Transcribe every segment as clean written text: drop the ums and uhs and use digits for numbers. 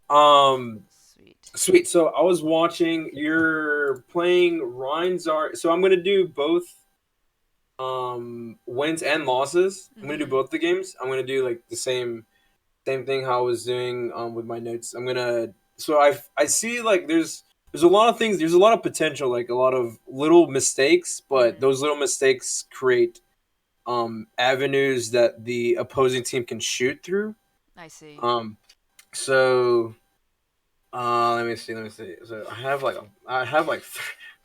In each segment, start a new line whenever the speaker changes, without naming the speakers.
Sweet.
Sweet. So I was watching. You're playing Rein Zarya. So I'm gonna do both wins and losses. I'm gonna do
Mm-hmm.
both the games. I'm gonna do like the same thing how I was doing with my notes. I'm gonna so I see like there's a lot of things. There's a lot of potential, like a lot of little mistakes, but
Mm-hmm.
those little mistakes create avenues that the opposing team can shoot through.
I see.
Um, so let me see. So I have like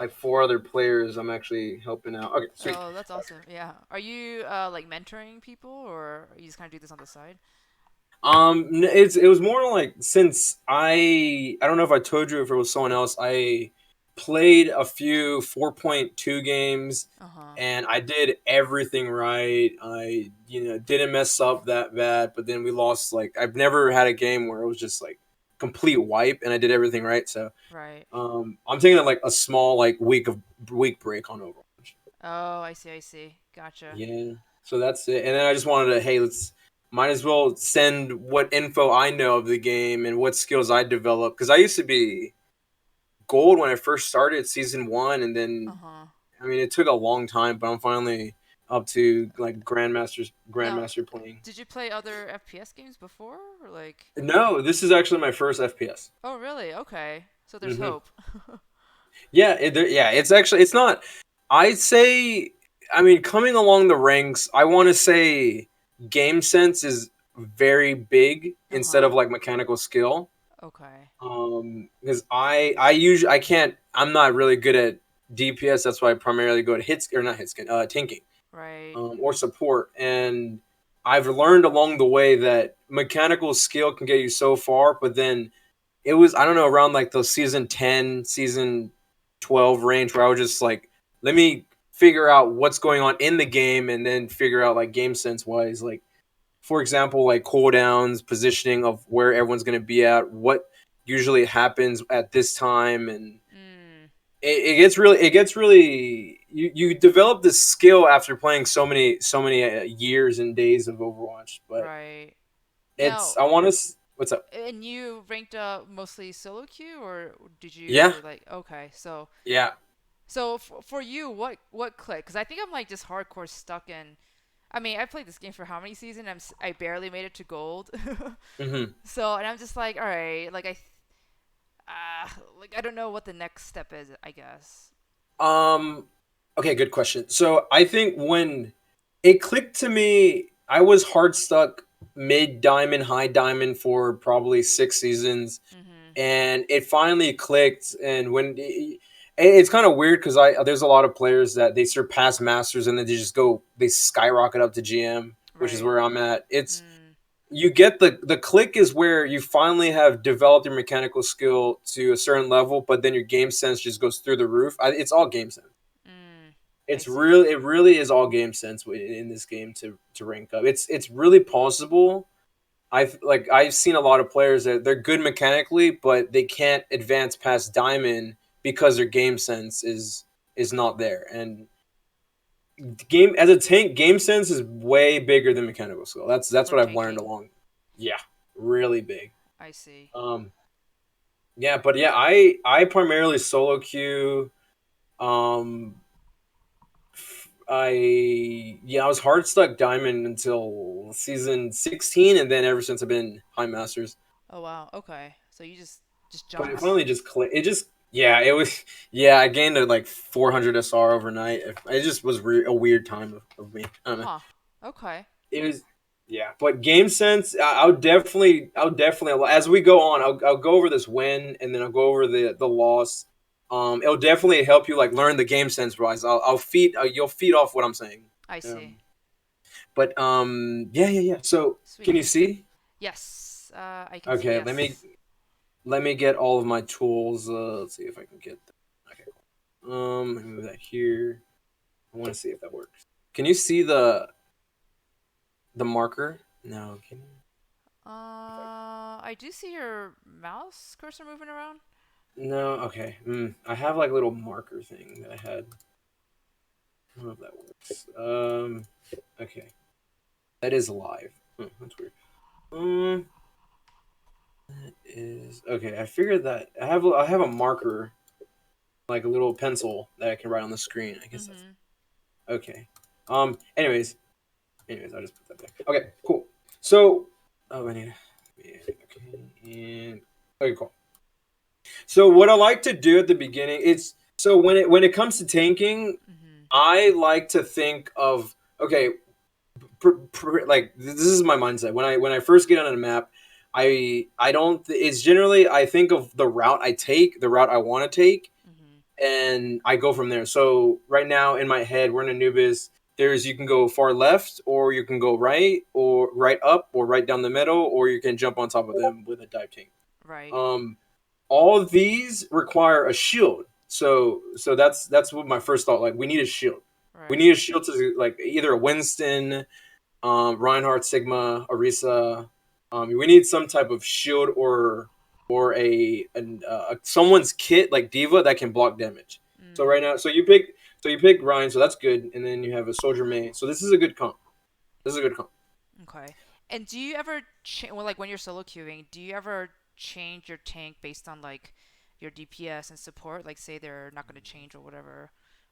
like four other players I'm actually helping out. Okay, sweet.
Oh, that's awesome. Yeah. Are you like mentoring people, or you just kind of do this on the side?
It was more like since I don't know if I told you if it was someone else. I played a few 4.2 games,
Uh huh.
and I did everything right. I didn't mess up that bad, but then we lost. Like I've never had a game where it was just like complete wipe, and I did everything right. So
Right.
I'm taking like a small like week break on Overwatch.
Oh, I see. I see. Gotcha.
Yeah. So that's it. And then I just wanted to, hey, let's might as well send what info I know of the game and what skills I developed because I used to be gold when I first started season one, and
Uh
then
huh.
I mean it took a long time, but I'm finally up to like
Now,
grandmaster playing.
did you play other FPS games before, or like?
No, this is actually my first FPS.
Oh, really? Okay. So there's
Hmm.
hope.
Yeah, it's actually it's not. I'd say, I mean, coming along the ranks, I want to say game sense is very big
Uh
instead
huh.
of like mechanical skill.
Okay.
Because I usually I can't I'm not really good at DPS. That's why I primarily go to hits or not hits tanking,
Right.
or support. And I've learned along the way that mechanical skill can get you so far, but then it was I don't know around like the season 10, season 12 range where I was just like, let me figure out what's going on in the game and then figure out like game sense wise, like for example, like cooldowns, positioning of where everyone's gonna be at, what usually happens at this time, and
Mm.
it gets really you develop this skill after playing so many years and days of Overwatch, but
Right.
it's
Now,
I want to what's up.
and you ranked mostly solo queue, or did
Yeah,
you like? Okay, so
yeah.
for you, what clicked? Because I think I'm like just hardcore stuck in. I mean, I played this game for how many seasons? I barely made it to gold.
Hmm.
So, and I'm just like, all right, like I don't know what the next step is, I guess.
Um, okay, good question. So I think when it clicked to me, I was hard stuck mid diamond, high diamond for probably 6 seasons,
Mhm.
and it finally clicked. And it's kind of weird because I there's a lot of players that they surpass masters and then they skyrocket up to GM, which is
Right.
where I'm at. It's
Mm.
you get the click is where you finally have developed your mechanical skill to a certain level, but then your game sense just goes through the roof. It's all game sense.
Mm. I
It's
see.
really it really is all game sense in this game to rank up. It's really possible. I've seen a lot of players that they're good mechanically, but they can't advance past diamond because their game sense is not there. And game as a tank, game sense is way bigger than mechanical skill. That's
For
what I've learned
tanking.
along. Yeah, really big.
I see.
Um, yeah, but yeah, I primarily solo queue. Um, I was hard stuck diamond until season 16, and then ever since I've been high masters.
Oh wow. Okay. So you just
But it
jumped.
finally just clicked. It just yeah, it was yeah. I gained like 400 SR overnight. It just was a weird time of me. I don't know.
Huh. Okay.
It was yeah, but game sense. I would definitely as we go on. I'll go over this win, and then I'll go over the loss. It'll definitely help you like learn the game sense wise. I'll feed you'll feed off what I'm saying.
I see.
Um, but yeah. So can
Sweet.
you see?
Yes. I can see
Okay, let me
yes.
let me get all of my tools. Let's see if I can get that. Okay, cool. Let me move that here. I want to see if that works. Can you see the marker? No, can you?
I do see your mouse cursor moving around.
No, okay. I have like a little marker thing that I had. I don't know if that works. Okay, that is live. That's weird. Um, Is okay. I figured that I have a marker, like a little pencil that I can write on the screen. I guess that's
Mhm.
okay. Anyways, I'll just put that there. Okay, cool. So, oh, I need. Yeah, okay, and okay, cool. So what I like to do at the beginning, it's so when it comes to tanking,
Mhm.
I like to think of okay, like this is my mindset when I first get on a map. I don't. It's generally I think of the route I take, the route I want to take,
Mhm.
and I go from there. So right now in my head, we're in Anubis. There's you can go far left, or you can go right, or right up, or right down the middle, or you can jump on top of them with a dive tank.
Right.
Um, all of these require a shield. So that's what my first thought. Like we need a shield. We
Right.
need a shield to like either a Winston, Reinhardt, Sigma, Orisa. We need some type of shield or someone's kit like Diva that can block damage. So right
Mm.
now, so you pick Rein, so that's good, and then you have a soldier main. So this is a good comp. This is a good comp.
Okay. And do you ever well, like when you're solo queuing, do you ever change your tank based on like your DPS and support? Like say they're not going to change or whatever.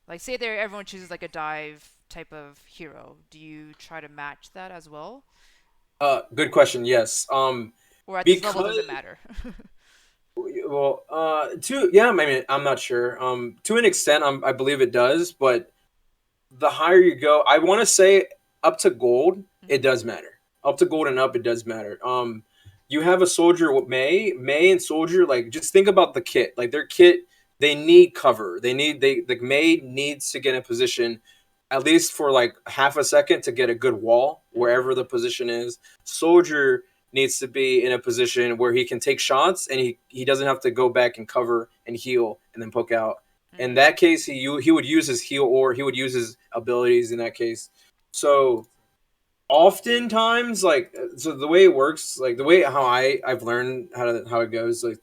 Like say they everyone chooses like a dive type of hero. Do you try to match that as well?
Good question. Yes.
Or at this level
Because
does it matter?
well, to yeah, I mean, I'm not sure. To an extent, I believe it does, but the higher you go, I want to say up to gold, it
Mhm.
does matter. Up to gold and up, it does matter. You have a soldier with May and soldier. Like, just think about the kit. Like their kit, they need cover. The May needs to get in position at least for like half a second to get a good wall wherever the
Mhm.
position is. Soldier needs to be in a position where he can take shots and he doesn't have to go back and cover and heal and then poke out. In
Mm.
that case, he would use his heal or he would use his abilities in that case. So oftentimes, like so the way it works, like the way how I've learned how it goes, like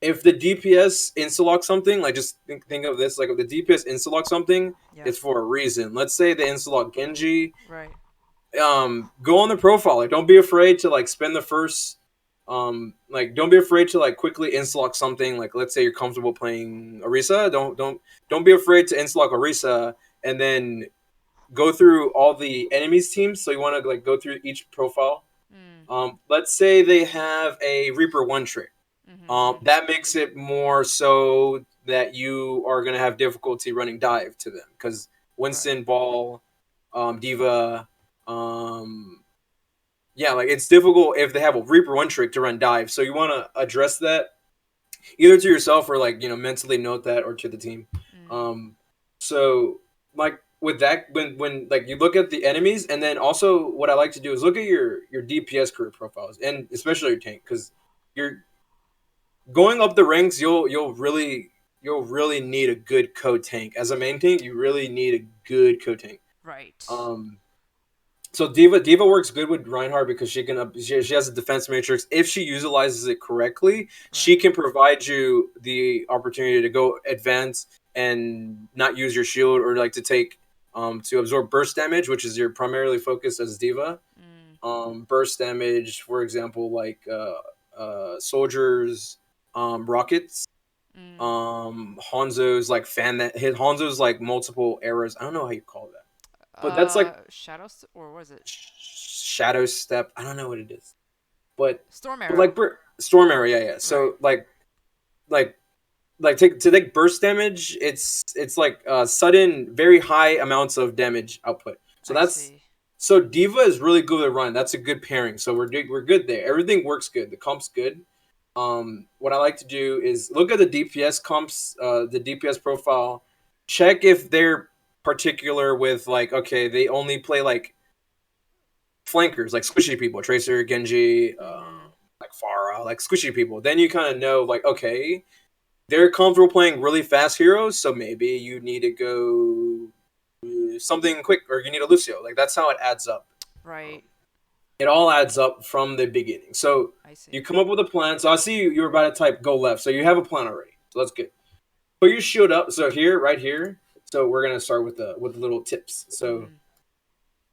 if the DPS insta lock something, like just think of this, like if the DPS insta lock something,
Yep.
it's for a reason. Let's say the insta lock Genji,
Right.
go on the profile. Like don't be afraid to like spend the first like don't be afraid to like quickly instalock something. Like let's say you're comfortable playing Orisa, don't be afraid to instalock Orisa and then go through all the enemies teams. So you want to like go through each profile.
Mm.
Let's say they have a Reaper one trick.
Mhm.
That makes it more so that you are gonna have difficulty running dive to them because
Right.
Winston, Ball, Diva, um, yeah, like it's difficult if they have a Reaper one trick to run dive. So you want to address that either to yourself or like mentally note that or to the team.
Mm.
Um, so like with that, when like you look at the enemies, and then also what I like to do is look at your DPS career profiles and especially your tank because you're going up the ranks. You'll really need a good code tank as a main tank. You really need a good code tank.
Right.
Um, so Diva works good with Reinhardt because she has a defense matrix. If she utilizes it correctly, she
Right.
can provide you the opportunity to go advance and not use your shield or like to take to absorb burst damage, which is your primarily focus as Diva.
Mm.
Burst damage, for example, like soldiers, rockets,
Mm.
Hanzo's like fan that hit Hanzo's like multiple arrows. I don't know how you call that, but that's like
Shadows or was it
shadow step. I don't know what it is, but
Storm
but
Arrow?
like storm area, yeah.
Right.
So like take burst damage. It's like sudden, very high amounts of damage output. So
I
that's
see.
so Diva is really good at run. That's a good pairing. So we're good there. Everything works good. The comp's good. What I like to do is look at the DPS comps, the DPS profile, check if they're particular with like okay, they only play like flankers, like squishy people, Tracer, Genji,
Mhm.
like Pharah, like squishy people. Then you kind of know, like, okay, they're comfortable playing really fast heroes, so maybe you need to go something quick, or you need a Lucio. Like that's how it adds up. Um,
Right.
it all adds up from the beginning. So
I see.
you come up with a plan. So I see you were about to type go left. So you have a plan already. So that's good. Put your shield up. So here, right here. So we're gonna start with the little tips. So
Mhm.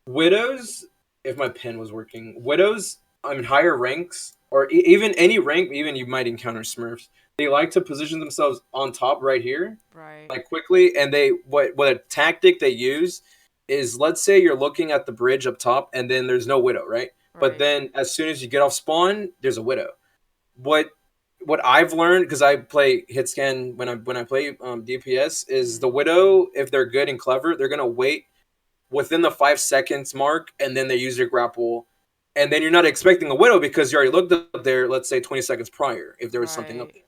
widows, if my pen was working, widows. I mean higher ranks. or even any rank, even you might encounter Smurfs. They like to position themselves on top right here,
Right.
like quickly, and they what a tactic they use is, let's say you're looking at the bridge up top, and then there's no widow, right? But
Right.
then as soon as you get off spawn, there's a widow. What what I've learned, because I play hit scan when I play DPS, is the
Mm.
widow, if they're good and clever, they're gonna wait within the 5 seconds mark, and then they use your grapple, and then you're not expecting a widow because you already looked up there. Let's say 20 seconds prior, if there was something up
Right.
there.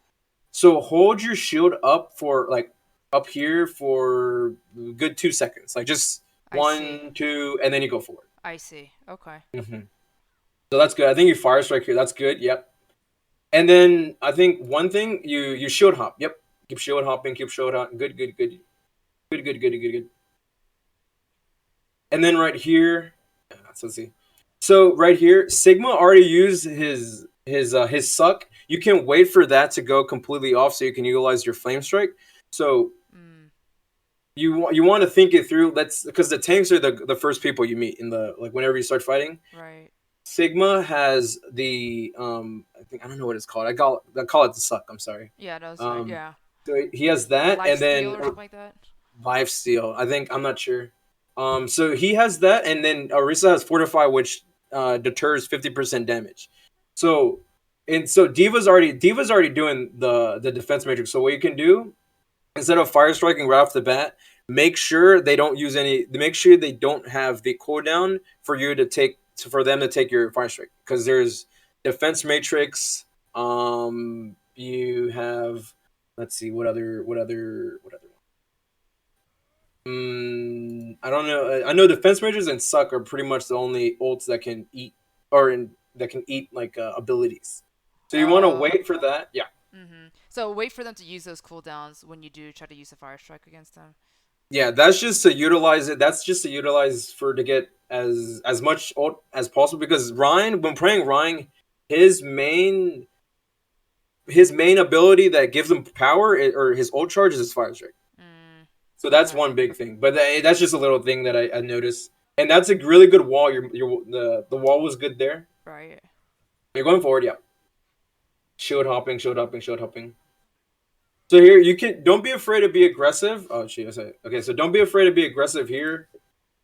So hold your shield up for like up here for a good 2 seconds, like just
I see.
1, 2, and then you go forward.
I see. Okay.
So that's good. I think you fire strike here. That's good. Yep. And then I think one thing you shield hop. Yep. Keep shield hopping. Keep shield hopping. Good. Good. Good. Good. Good. Good. Good. Good. And then right here, so let's see. So right here, Sigma already used his suck. You can wait for that to go completely off so you can utilize your flame strike. So
Mm.
you want to think it through. Let's, because the tanks are the first people you meet in the, like, whenever you start fighting.
Right.
Sigma has the I don't know what it's called. I call it the suck. I'm sorry.
Yeah, that's right.
Um,
Yeah.
so he has that,
Life
and
steal
then
or something like that.
life steal. I think, I'm not sure. So he has that, and then Orisa has fortify, which deters 50% damage. So, and so Diva's already doing the defense matrix. So what you can do, instead of fire striking right off the bat, make sure they don't use any. Make sure they don't have the cooldown for you to take, for them to take your fire strike, because there's defense matrix. You have, let's see, what other. I don't know. I know defense matrix and suck are pretty much the only ults that can eat, that can eat like abilities. So you want to
Uh.
wait for that. Yeah.
So wait for them to use those cooldowns when you do try to use a fire strike against them.
Yeah, that's just to utilize it. That's just to utilize for to get as much ult as possible, because Rein, when playing Rein, his main his main ability that gives him power, or his ult charge, is his fire strike.
Mm.
So that's
Okay.
one big thing. But that's just a little thing that I noticed. And that's a really good wall. The wall was good there.
Right.
You're going forward, yeah. Shield hopping, shield hopping, shield hopping. So here you can, don't be afraid to be aggressive. Oh shit, I said, okay, so don't be afraid to be aggressive here.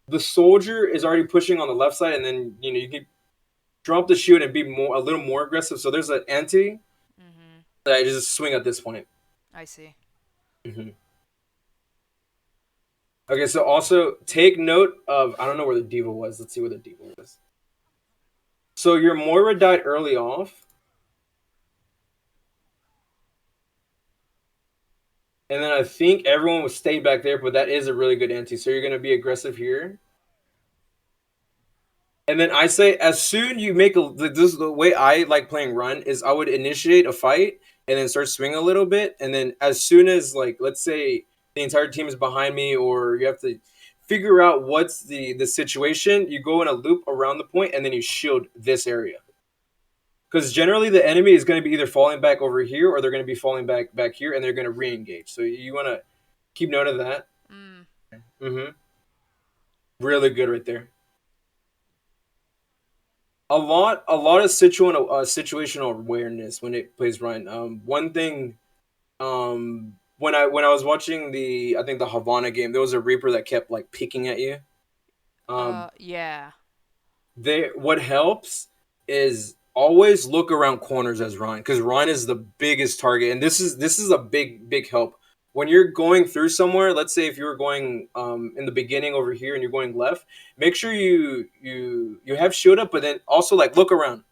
The soldier is already pushing on the left side, and then you can drop the shield and be a little more aggressive. So there's an anti
Mm-hmm.
that I just swing at this point.
I see.
Mm-hmm. Okay, so also take note of, I don't know where the diva was. Let's see where the diva was. So your Moira died early off, and then I think everyone was stayed back there, but that is a really good anti. So you're gonna be aggressive here. And then I say, as soon you make this is the way I like playing run, is I would initiate a fight and then start swinging a little bit, and then as soon as, like, let's say the entire team is behind me, or you have to figure out what's the situation, you go in a loop around the point, and then you shield this area, because generally the enemy is going to be either falling back over here, or they're going to be falling back here, and they're going to re-engage. So you want to keep note of that.
Mm.
Mm-hmm. Really good right there. A lot of situational awareness when it plays Ryan. One thing, when I was watching I think the Havanah game, there was a Reaper that kept like peeking at you. Um,
Yeah.
what helps is always look around corners as Ryan, because Ryan is the biggest target, and this is a big help when you're going through somewhere. Let's say if you're going in the beginning over here and you're going left, make sure you have shield up, but then also like look around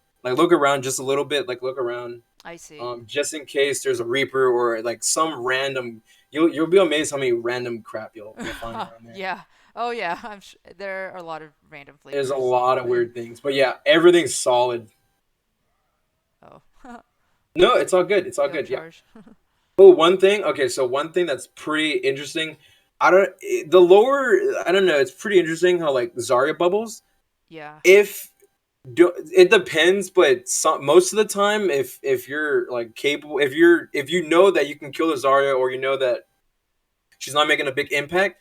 just a little bit, like look around,
I see.
just in case there's a Reaper or like some random. You'll be amazed how many random crap you'll find around there.
Yeah. Oh yeah. There are a lot of random
There's a
flavors.
lot of weird things, but yeah, everything's solid.
Oh.
No, it's all good. It's all
Heal
good. Yeah.
charge.
Oh, one thing. Okay, so one thing that's pretty interesting. I don't the lower. I don't know. It's pretty interesting how like Zarya bubbles.
Yeah.
If it depends, but most of the time, if you're like capable, if you know that you can kill the Zarya, or you know that she's not making a big impact,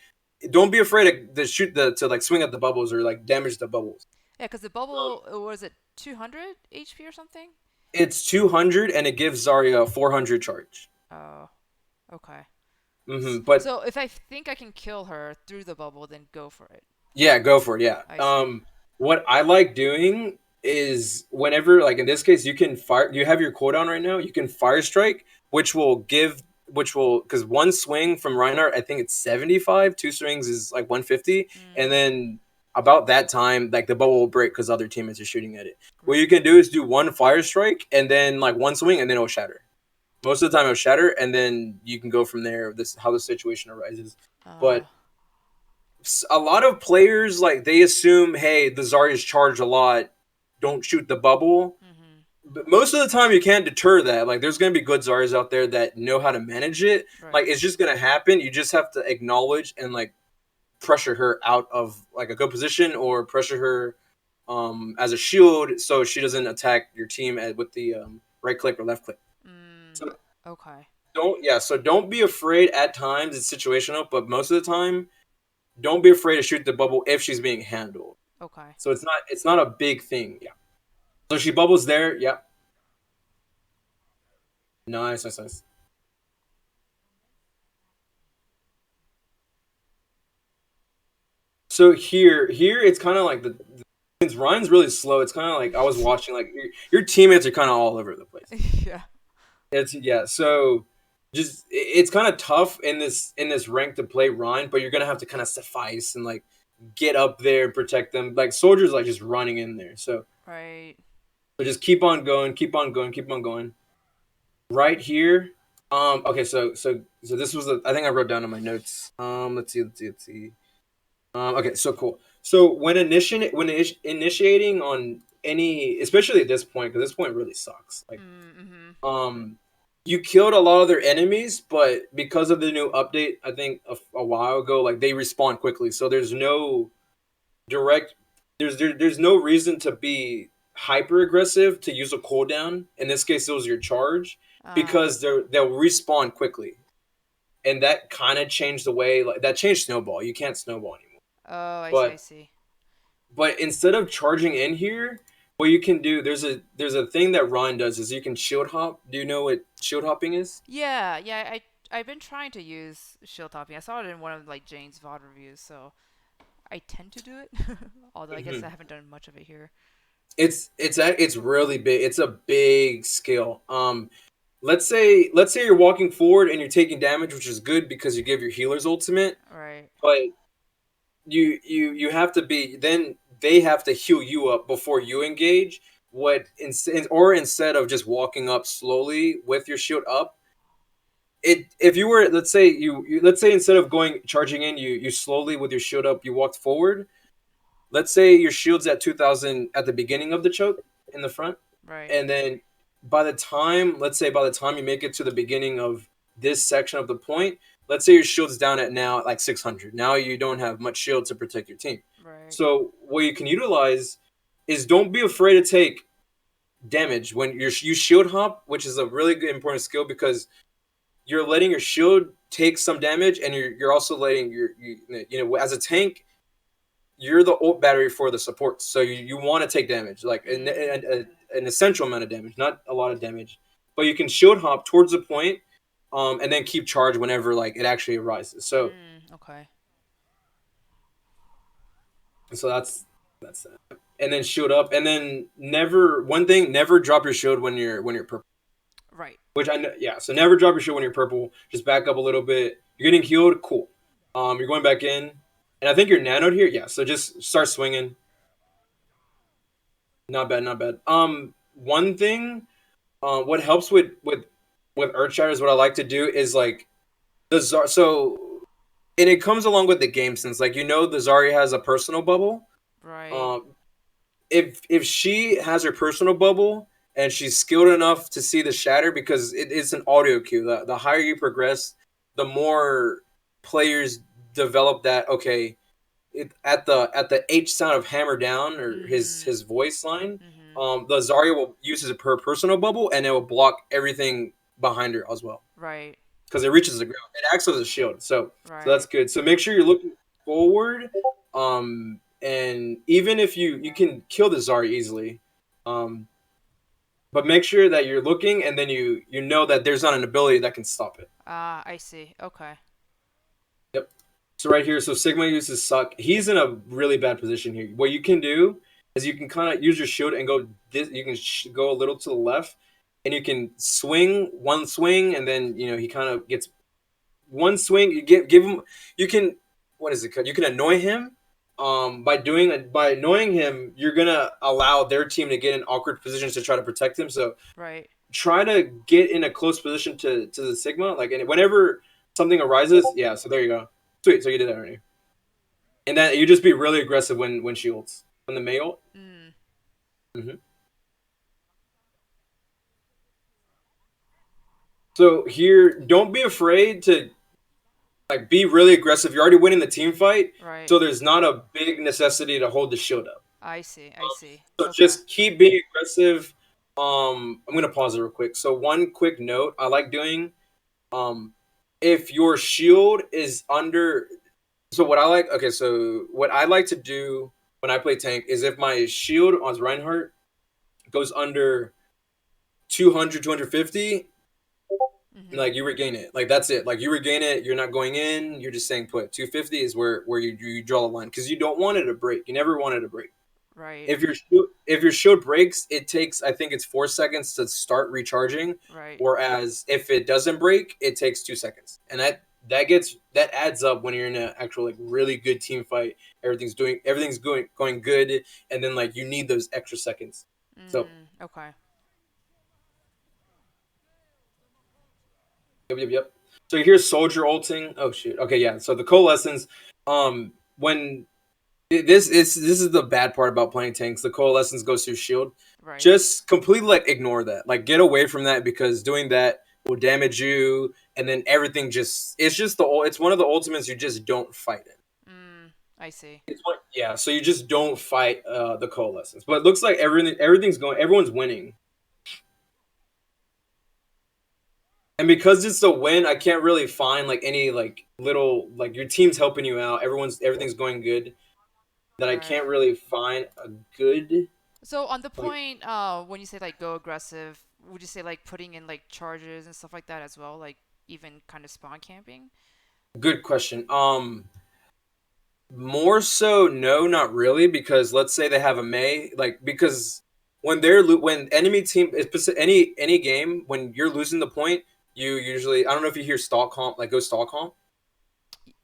don't be afraid to shoot to like swing at the bubbles or like damage the bubbles.
Yeah, because the
Um,
bubble was it 200 HP or something?
It's 200 and it gives Zarya 400 charge.
Oh, okay.
But
So if I think I can kill her through the bubble, then go for it.
yeah, go for it. Yeah.
I see.
What I like doing is whenever, like in this case, you can fire. You have your cooldown right now. You can fire strike, which will, because one swing from Reinhardt, I think it's 75. Two swings is like 150, and
Mm,
then about that time, like the bubble will break because other teammates are shooting at it. What you
right.
can do is do one fire strike and then like one swing, and then it'll shatter. Most of the time, it'll shatter, and then you can go from there. This how the situation arises,
Uh,
but a lot of players like they assume, hey, the Zarya's charged a lot, don't shoot the bubble.
mm-hmm.
But most of the time, you can't deter that. Like, there's gonna be good Zaryas out there that know how to manage it. Like,
Right.
it's just gonna happen. You just have to acknowledge and like pressure her out of like a good position or pressure her as a shield so she doesn't attack your team with the right click or left click.
Mm,
So
okay.
don't be afraid at times. It's situational, but most of the time don't be afraid to shoot the bubble if she's being handled.
Okay.
So it's not a big thing. Yeah. So she bubbles there. Yeah. Nice, nice, nice. So here it's kind of like since Ryan's really slow. It's kind of like I was watching like your teammates are kind of all over the place.
Yeah.
It's yeah. So just it's kind of tough in this rank to play Ryan, but you're gonna have to kind of suffice and like get up there and protect them. Like soldiers like just running in there.
Right.
So just keep on going, keep on going, keep on going. Right here. Okay, so this was I think I wrote down in my notes. Let's see. Okay, so cool. So initiating on any, especially at this point, because this point really sucks. Like,
Mm-hmm.
um, you killed a lot of their enemies, but because of the new update, I think a while ago, like they respawn quickly. So there's no direct, there's no reason to be hyper aggressive to use a cooldown. In this case, it was your charge
Uh.
because they'll respawn quickly, and that kind of changed the way like that changed snowball. You can't snowball anymore.
Oh, I see. I
But
see.
instead of charging in here, what you can do there's a thing that Ron does is you can shield hop. Do you know what shield hopping is?
Yeah. Yeah. I've been trying to use shield topping. I saw it in one of like Jane's VOD reviews, so I tend to do it. Although I guess I
Hmm.
haven't done much of it here.
It's really big. It's a big skill. Let's say you're walking forward and you're taking damage, which is good because you give your healer's ultimate,
Right.
but you have to be then they have to heal you up before you engage. Instead of just walking up slowly with your shield up, it if you were let's say let's say instead of going charging in you slowly with your shield up you walked forward. Let's say your shield's at 2000 at the beginning of the choke in the front,
Right.
and then by the time you make it to the beginning of this section of the point, let's say your shield's down at now at like 600. Now you don't have much shield to protect your team.
Right.
So what you can utilize is don't be afraid to take damage when you shield hop, which is a really good important skill because you're letting your shield take some damage, and you're also letting you know as a tank you're the ult battery for the support, so you want to take damage, like
Mm.
an essential amount of damage, not a lot of damage, but you can shield hop towards the point, and then keep charge whenever like it actually arises.
Mm. Okay.
So that's that. And then shield up, and then never one thing, never drop your shield when you're purple.
Right.
Which I know, yeah. So never drop your shield when you're purple. Just back up a little bit. You're getting healed, cool. You're going back in, and I think you're nanoed here, yeah. So just start swinging. Not bad, not bad. One thing, what helps with Earthshatter's, what I like to do is like so, and it comes along with the game since like the Zarya has a personal bubble.
Right.
Um, if she has her personal bubble and she's skilled enough to see the shatter because it's an audio cue. The higher you progress, the more players develop that. Okay, at the H sound of hammer down or
Mm.
his voice line,
Mm-hmm.
the Zarya will use his per personal bubble and it will block everything behind her as well
Right.
because it reaches the ground. It acts as a shield, so that's
Right.
good. So make sure you're looking forward, and even if you can kill the Zarya easily, um, but make sure that you're looking, and then you know that there's not an ability that can stop it.
Ah, I see. Okay.
Yep. So right here, so Sigma uses suck. He's in a really bad position here. What you can do is you can kind of use your shield and go this. You can go a little to the left, and you can swing one swing, and then he kind of gets one swing. You give him. You can what is it called? You can annoy him. By annoying him, you're gonna allow their team to get in awkward positions to try to protect him. So
Right.
try to get in a close position to the Sigma. Like, and whenever something arises, yeah. So there you go. Sweet. So you did that already. And then you just be really aggressive when she ults. When the Mei ult.
Mm.
Mm-hmm. So here, don't be afraid to like be really aggressive. You're already winning the team fight,
Right.
so there's not a big necessity to hold the shield up.
I see. I see.
So
Okay.
just keep being aggressive. I'm gonna pause it real quick. So one quick note I like doing, um, if your shield is under, so what I like, okay, so what I like to do when I play tank is if my shield on Reinhardt goes under 200, 250,
Mhm.
like you regain it. Like that's it. Like you regain it. You're not going in. You're just staying put. 250 is where you draw the line because you don't want it to break. You never want it to break.
Right.
If your shield breaks, it takes I think it's 4 seconds to start recharging.
Right.
Whereas if it doesn't break, it takes 2 seconds, and that adds up when you're in an actual like really good team fight. Everything's going good, and then like you need those extra seconds. So
Okay.
yep. So here's soldier ulting. Oh shoot. Okay, yeah. So the coalescence, when this is the bad part about playing tanks. The coalescence goes through shield.
Right.
Just completely like ignore that. Like get away from that because doing that will damage you, and then everything just it's one of the ultimates you just don't fight in.
I see.
Yeah. So you just don't fight the coalescence. But it looks like everyone's winning. And because it's a win, I can't really find like any like little like your team's helping you out. Everything's going good. That I
Right.
can't really find a good
So on the
like
point, when you say like go aggressive, would you say like putting in like charges and stuff like that as well, like even kind of spawn camping?
good question. More so, no, not really, because let's say they have a May, like because when enemy team any game when you're losing the point, you usually I don't know if you hear stall comp like go stall comp.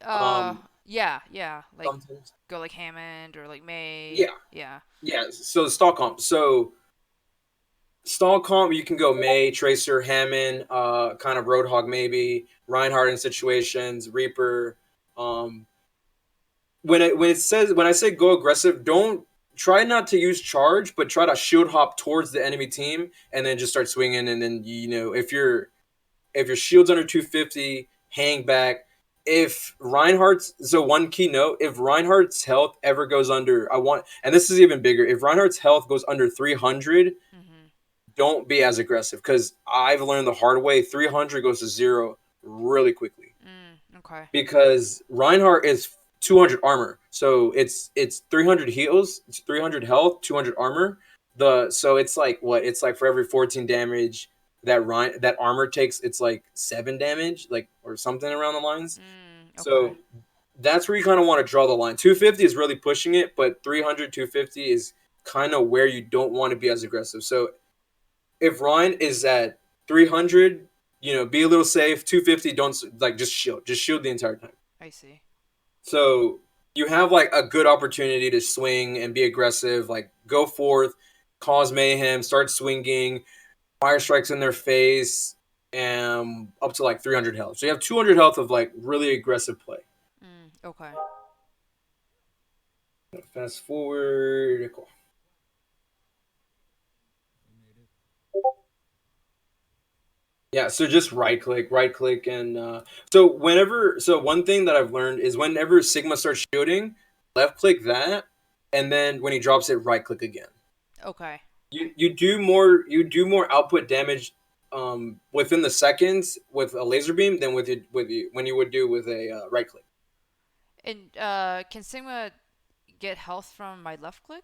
Uh,
Um,
yeah, yeah, like
sometimes
go like Hammond or like May.
yeah,
Yeah.
yeah. So stall comp. So stall comp, you can go May, Tracer, Hammond, kind of Roadhog maybe, Reinhardt in situations, Reaper. Um, when I say go aggressive, don't try not to use charge, but try to shield hop towards the enemy team and then just start swinging. And then if your shield's under 250, hang back. If Reinhardt's so one key note, if Reinhardt's health ever goes under, and this is even bigger. If Reinhardt's health goes under 300,
Mm-hmm.
don't be as aggressive because I've learned the hard way. 300 goes to zero really quickly
Okay.
because Reinhardt is 200 armor, so it's 300 heals, it's 300 health, 200 armor. So it's like what it's like for every 14 damage that armor takes, it's like 7 damage, like or something around the lines.
Okay.
So that's where you kind of want to draw the line. 250 is really pushing it, but 300, 250 is kind of where you don't want to be as aggressive. So if Rein is at 300, be a little safe. 250, don't like just shield the entire time.
I see.
So you have like a good opportunity to swing and be aggressive. Like go forth, cause mayhem, start swinging, fire strikes in their face, and up to like 300 health. So you have 200 health of like really aggressive play.
Okay.
Fast forward. Cool. Yeah, so just right click, and so one thing that I've learned is whenever Sigma starts shooting, left click that, and then when he drops it, right click again.
Okay.
You do more output damage within the seconds with a laser beam than when you would do with a right click.
And can Sigma get health from my left click?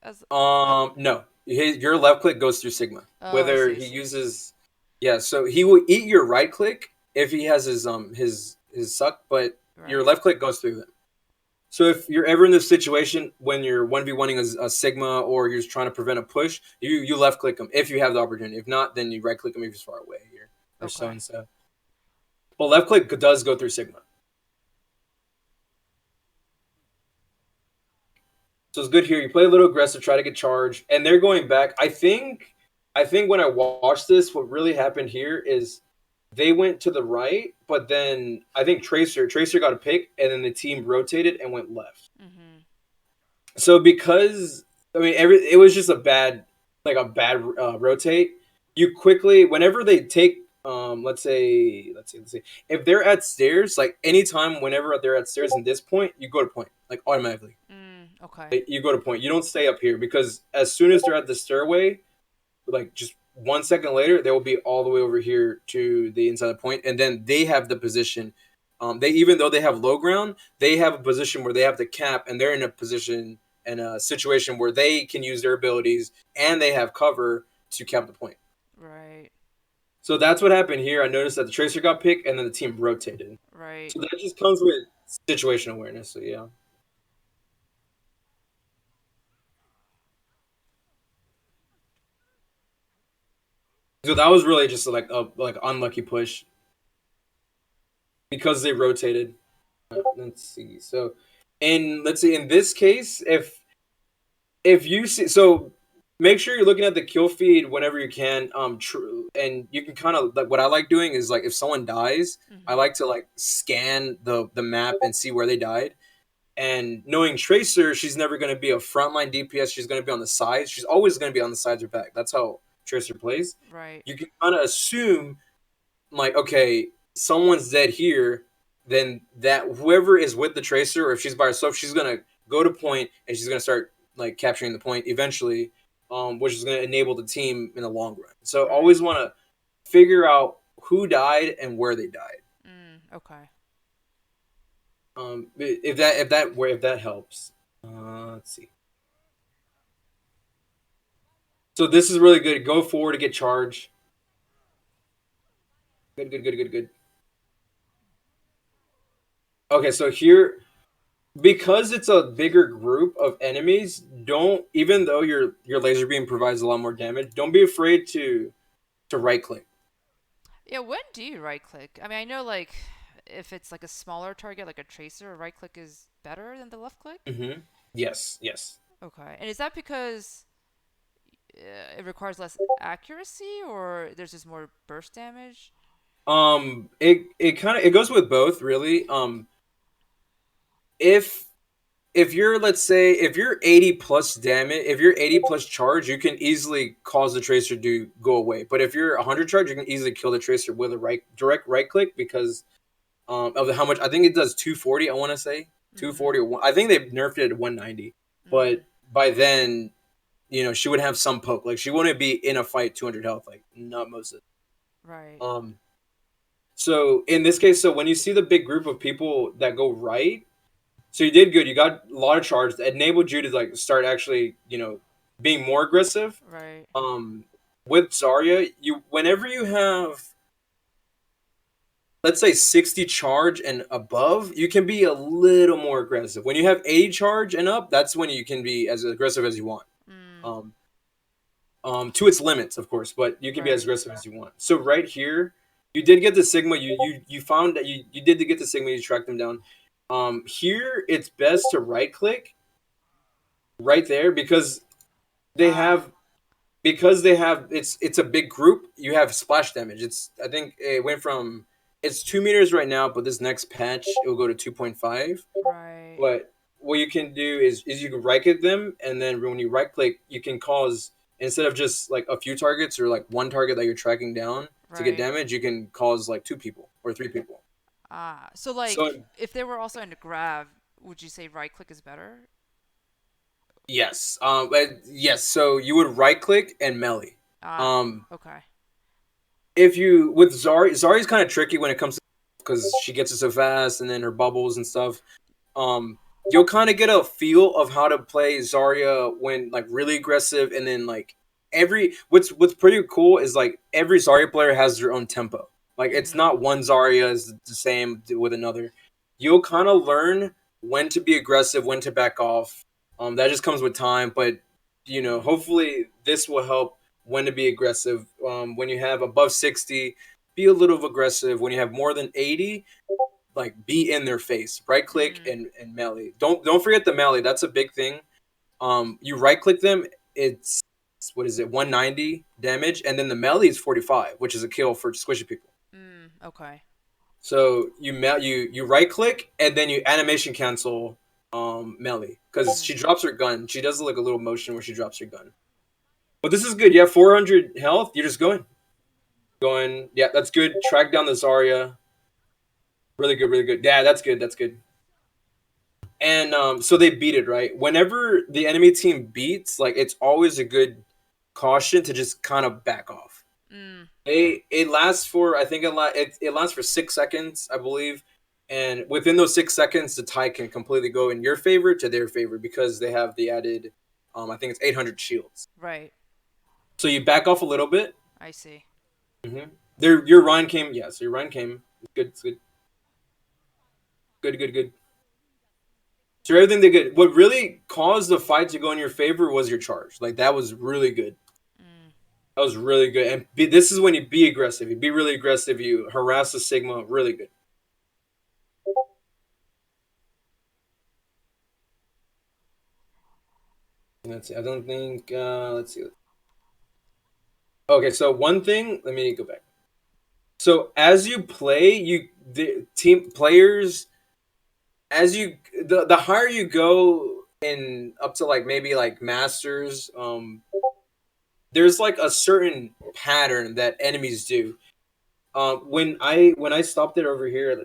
as
No, your left click goes through Sigma.
oh, I
Whether
see, I
he
see.
uses, yeah, so he will eat your right click if he has his suck, but your
Right.
left click goes through them. So if you're ever in this situation when you're 1v1ing a Sigma or you're just trying to prevent a push, you left click him if you have the opportunity. If not, then you right click him if he's far away or so
Okay.
and so. But left click does go through Sigma. So it's good here. You play a little aggressive, try to get charged, and they're going back. I think when I watched this, what really happened here is they went to the right, but then I think Tracer got a pick, and then the team rotated and went left.
Mhm.
So because I mean, it was just a bad rotate. You quickly, whenever they take, let's say, if they're at stairs, like anytime, whenever they're at stairs in this point, you go to point, like automatically.
Okay.
Like, you go to point. You don't stay up here because as soon as they're at the stairway, like just 1 second later, they will be all the way over here to the inside the point, and then they have the position. They even though they have low ground, they have a position where they have to cap, and they're in a position and a situation where they can use their abilities and they have cover to cap the point.
Right.
So that's what happened here. I noticed that the tracer got picked, and then the team rotated.
Right.
So that just comes with situation awareness. So yeah. So that was really just like a unlucky push because they rotated. Let's see. So, and let's see in this case, if you see, so make sure you're looking at the kill feed whenever you can. True, and you can kind of like what I like doing is like if someone dies, I
Mhm.
like to like scan the map and see where they died. And knowing Tracer, she's never going to be a frontline DPS. She's going to be on the sides. She's always going to be on the sides or back. That's how Tracer plays.
Right.
You can kind of assume like, okay, someone's dead here, then that whoever is with the tracer, or if she's by herself, she's gonna go to point and she's gonna start like capturing the point eventually, which is gonna enable the team in the long run. So
Right.
always want to figure out who died and where they died.
Okay.
If that helps. Let's see. So this is really good. Go forward to get charged. Good, good, good, good, good. Okay, so here because it's a bigger group of enemies, don't even though your laser beam provides a lot more damage, don't be afraid to right click.
Yeah, when do you right click? I mean, I know like if it's like a smaller target like a tracer, a right click is better than the left click.
Yes, yes.
Okay. And is that because it requires less accuracy or there's just more burst damage?
It goes with both really. If if you're let's say if you're 80 plus damage, if you're 80 plus charge, you can easily cause the tracer to go away. But if you're 100 charge, you can easily kill the tracer with a direct right click because how much I think it does 240. I want to say
Mhm.
240 or I think they nerfed it at 190. But by then, she would have some poke. Like she wouldn't be in a fight 200 health. Like not most of it.
Right.
So in this case, so when you see the big group of people that go right, so you did good. You got a lot of charge that enabled you to like start actually, being more aggressive.
Right.
Um, with Zarya, whenever you have let's say 60 charge and above, you can be a little more aggressive. When you have 80 charge and up, that's when you can be as aggressive as you want.
Mm.
Um, to its limits, of course, but you can be as
Right.
aggressive as you want. So right here, you did get the Sigma. You found that you did get the Sigma. You tracked them down. Here it's best to right click right there they
Ah.
have because it's a big group. You have splash damage. I think it went from it's 2 meters right now, but this next patch it will go to 2.5.
Right.
But what you can do is you can right click them, and then when you right click, you can cause instead of just like a few targets or like one target that you're tracking down to get
Right.
damage, you can cause like two people or three people.
Ah. So like
So
if they were also into grab, would you say right click is better?
yes, yes. So you would right click and melee.
Ah.
Um,
Okay.
if you with Zari's kind of tricky when it comes to because she gets it so fast and then her bubbles and stuff. you'll kind of get a feel of how to play Zarya when like really aggressive, and then like every what's pretty cool is like every Zarya player has their own tempo. Like it's
Mm-hmm.
not one Zarya is the same with another. You'll kind of learn when to be aggressive, when to back off. That just comes with time, but
Mm.
hopefully this will help when to be aggressive. When you have above 60, be a little aggressive. When you have more than 80, like be in their face. Right click
Mm.
and melee. Don't forget the melee. That's a big thing. You right click them. It's what is it? 190 damage, and then the melee is 45, which is a kill for squishy people.
Mm. Okay.
So you right click and then you animation cancel melee because
Mm.
she drops her gun. She does like a little motion where she drops her gun. But this is good. You have 400 health. You're just going. Yeah, that's good. Track down the Zarya. Really good. Really good. Yeah, that's good. That's good. And so they beat it, right? Whenever the enemy team beats, like it's always a good caution to just kind of back off.
Mm.
It lasts for I think it lasts for 6 seconds, I believe, and within those 6 seconds, the tie can completely go in your favor to their favor because they have the added, I think it's 800 shields.
Right.
So you back off a little bit.
I see.
Your Rein came, yeah. So your Rein came. Good, it's good, good, good, good. So everything they good. What really caused the fight to go in your favor was your charge. Like that was really good.
Mm.
That was really good. And this is when you be aggressive. You be really aggressive. You harass the Sigma. Really good. Let's see. I don't think. Let's see. Okay, so one thing. Let me go back. So as you play, the team players as you the higher you go in up to like maybe like masters, there's like a certain pattern that enemies do. When I stopped it over here,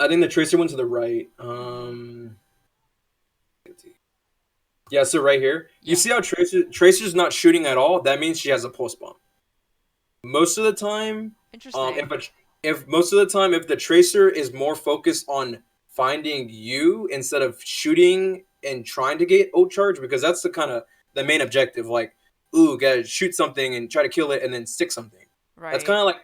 I think the tracer went to the right.
Mm-hmm.
Yeah, so right here, you
Yeah.
see how Tracer's not shooting at all. That means she has a pulse bomb. Most of the time,
Interesting.
if most of the time if the Tracer is more focused on finding you instead of shooting and trying to get ult charge, because that's the kind of the main objective. Like, ooh, gotta shoot something and try to kill it and then stick something. That's
Right.
kind of like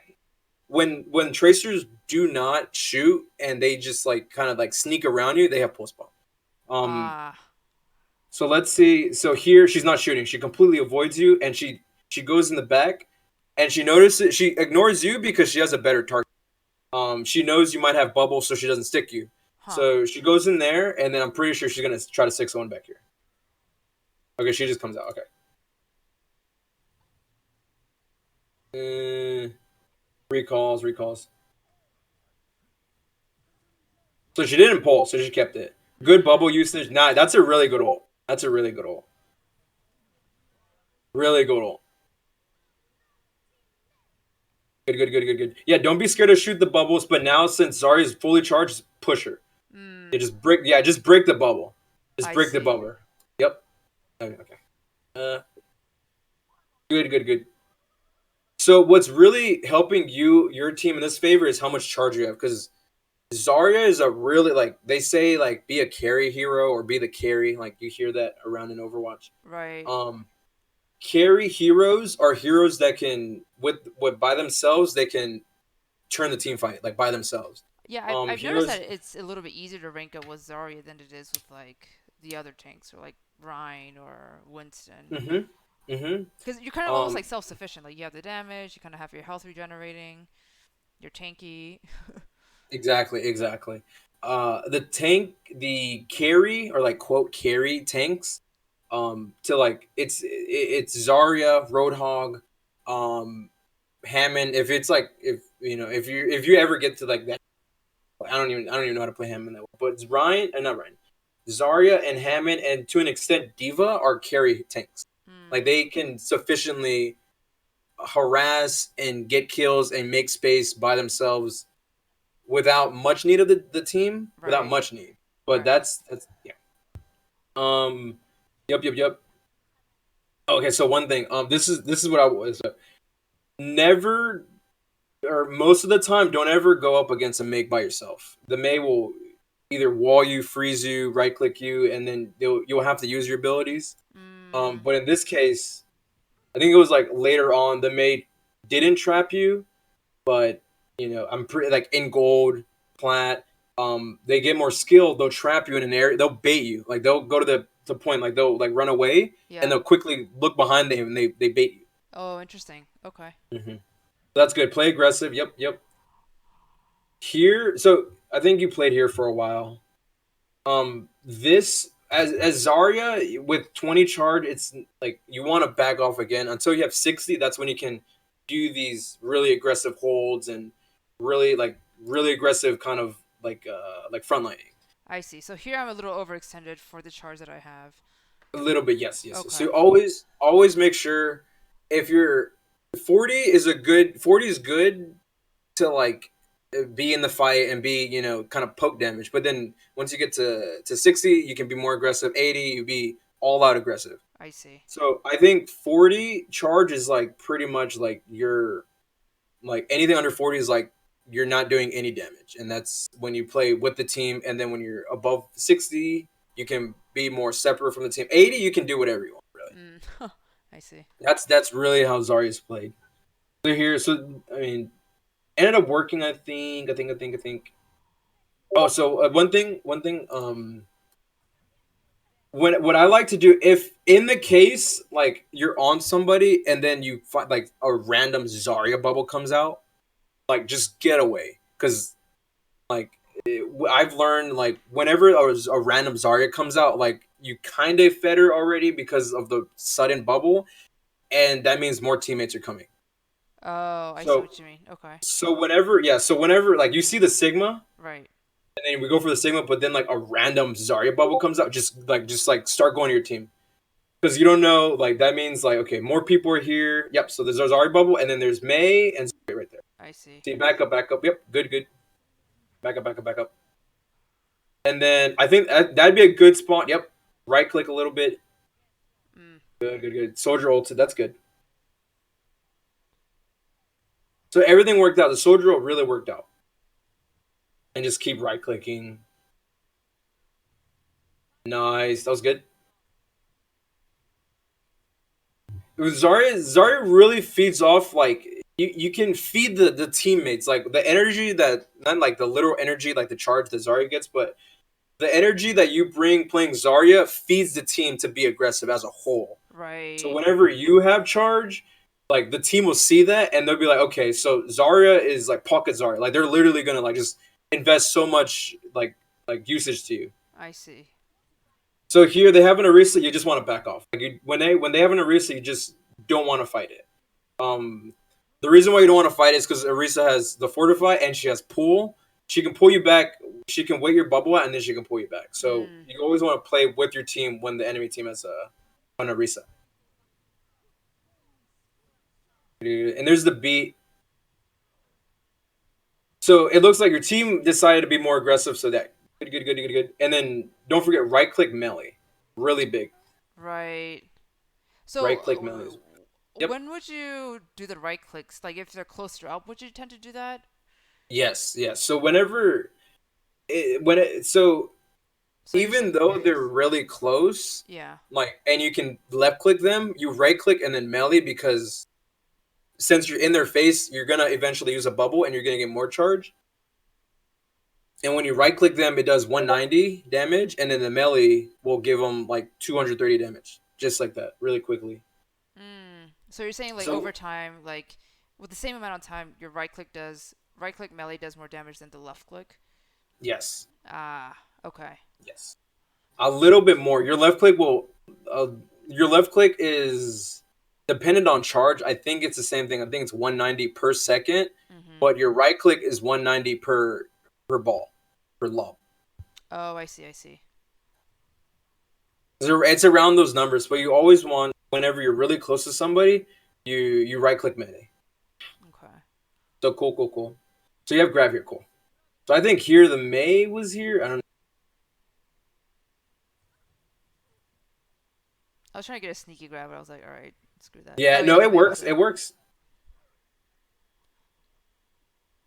when Tracers do not shoot and they just like kind of like sneak around you, they have pulse bomb. Um,
Ah.
so let's see. So here she's not shooting. She completely avoids you, and she goes in the back, and she notices she ignores you because she has a better target. She knows you might have bubbles, so she doesn't stick you.
Huh.
So she goes in there, and then I'm pretty sure she's gonna try to 6-1 back here. Okay, she just comes out. Okay. Recalls. So she didn't pull, so she kept it. Good bubble
Mm.
usage. Nah, that's a really good ult. That's a really good ult. Really good ult. Good. Yeah, don't be scared to shoot the bubbles, but now since Zarya is fully charged, push her. You
Mm.
just break the bubble. Just
I
break the
see.
bubble. Yep. Okay. Uh, good. So what's really helping your team in this favor is how much charge you have, because Zarya is a really like they say like be a carry hero or be the carry, like you hear that around in Overwatch.
Right.
Um, Carry heroes are heroes that can with by themselves they can turn the team fight like by themselves.
Yeah, I've noticed
Heroes.
that it's a little bit easier to rank up with Zarya than it is with like the other tanks or like Rein or Winston.
Mm-hmm. Mm-hmm.
Because you're kind of almost
Um,
like self-sufficient. Like you have the damage, you kind of have your health regenerating, you're tanky.
exactly. The carry or like quote carry tanks. To like it's Zarya, Roadhog, um, Hammond. If it's like if you ever get to like that, I don't even know how to play Hammond that way. But it's Ryan, not Ryan, Zarya and Hammond, and to an extent Diva are carry tanks. Like
Mm.
they can sufficiently harass and get kills and make space by themselves without much need of the team, without
Right.
much need. But
Right.
that's yeah. Um, yep. Okay, so one thing. This is what I was. Never or most of the time, don't ever go up against a Meg by yourself. The Mei will. either wall you, freeze you, right click you, and then you'll have to use your abilities.
Mm,
But in this case, I think it was like later on the Mei didn't trap you, but I'm pretty like in gold, plat. They get more skill. They'll trap you in an area. They'll bait you. Like they'll go to the point. Like they'll like run away, and
yeah.
they'll quickly look behind them and they bait
Oh, interesting. Okay.
you. That's good. Play aggressive. Yep, yep. Here, so I think you played here for a while. This as Zarya with 20 charge, it's like you want to back off again until you have 60. That's when you can do these really aggressive holds and really aggressive kind of like front lining.
I see. So here I'm a little overextended for the charge that I have.
A little bit, yes, yes. So
Okay.
always make sure if you're 40 is good to like be in the fight and be kind of poke damage. But then once you get to 60, you can be more aggressive. 80, you be all out aggressive.
I see.
So I think 40 charge is like pretty much like you're like anything under 40 is like you're not doing any damage, and that's when you play with the team. And then when you're above 60, you can be more separate from the team. 80, you can do whatever you want. Really,
Mm. I see.
that's really how Zarya's played. So here, so I mean, ended up working. I think. Oh, so one thing. When what I like to do, if in the case like you're on somebody and then you find like a random Zarya bubble comes out, like just get away, because like I've learned like whenever a random Zarya comes out, like you kind of fed her already because of the sudden bubble, and that means more teammates are coming.
Oh, I see
So
what you mean. Okay.
so whenever like you see the Sigma,
Right.
and then we go for the Sigma, but then like a random Zarya bubble comes out, just like start going to your team, because you don't know, like that means like okay, more people are here. Yep. So there's a Zarya bubble, and then there's Mei and Zarya right there.
I see.
See, back up. Yep, good, good. Back up. And then I think that'd be a good spot. Yep. Right click a little bit.
Mm.
Good. Soldier ulted. That's good. So everything worked out. The soldier ult really worked out. And just keep right clicking. Nice. That was good. Zarya really feeds off like you can feed the teammates like the energy that not like the literal energy like the charge that Zarya gets, but the energy that you bring playing Zarya feeds the team to be aggressive as a whole. So
Right.
whenever you have charge, like the team will see that and they'll be like, okay, so Zarya is like pocket Zarya. Like they're literally gonna like just invest so much like usage to you.
I see.
So here they have an Orisa, you just want to back off. Like when they have an Orisa, you just don't want to fight it. Um, the reason why you don't want to fight it is because Orisa has the fortify and she has pull. She can pull you back. She can wait your bubble out and then she can pull you back. So
Mm.
you always want to play with your team when the enemy team has an Orisa. And there's the beat. So it looks like your team decided to be more aggressive. So that good. And then don't forget right click melee, really big.
Right. So,
Right click melee. Yep.
when would you do the right clicks? Like, if they're closer up, would you tend to do that?
Yes. So whenever so
So you're
even
saying,
though they're really close,
yeah.
like, and you can left click them, you right click and then melee, because since you're in their face, you're gonna eventually use a bubble and you're gonna get more charge. And when you right click them, it does 190 damage, and then the melee will give them like 230 damage, just like that, really quickly.
So you're saying like over
So
time, like with the same amount of time, your right click melee does more damage than the left click.
yes,
Ah, okay.
yes, a little bit more. Uh, your left click is dependent on charge. I think it's the same thing. I think it's 190 per second,
Mm-hmm.
but your right click is 190 per ball, per lob.
Oh, I see. I see.
It's around those numbers, but you always want, whenever you're really close to somebody, you right click melee.
Okay.
So cool. So you have grab here, cool. So I think here the Mei was here. I don't know.
I was trying to get a sneaky grab, but I was like, all right, screw that.
Yeah,
Oh yeah,
no,
the
it
May was
works.
there.
It works.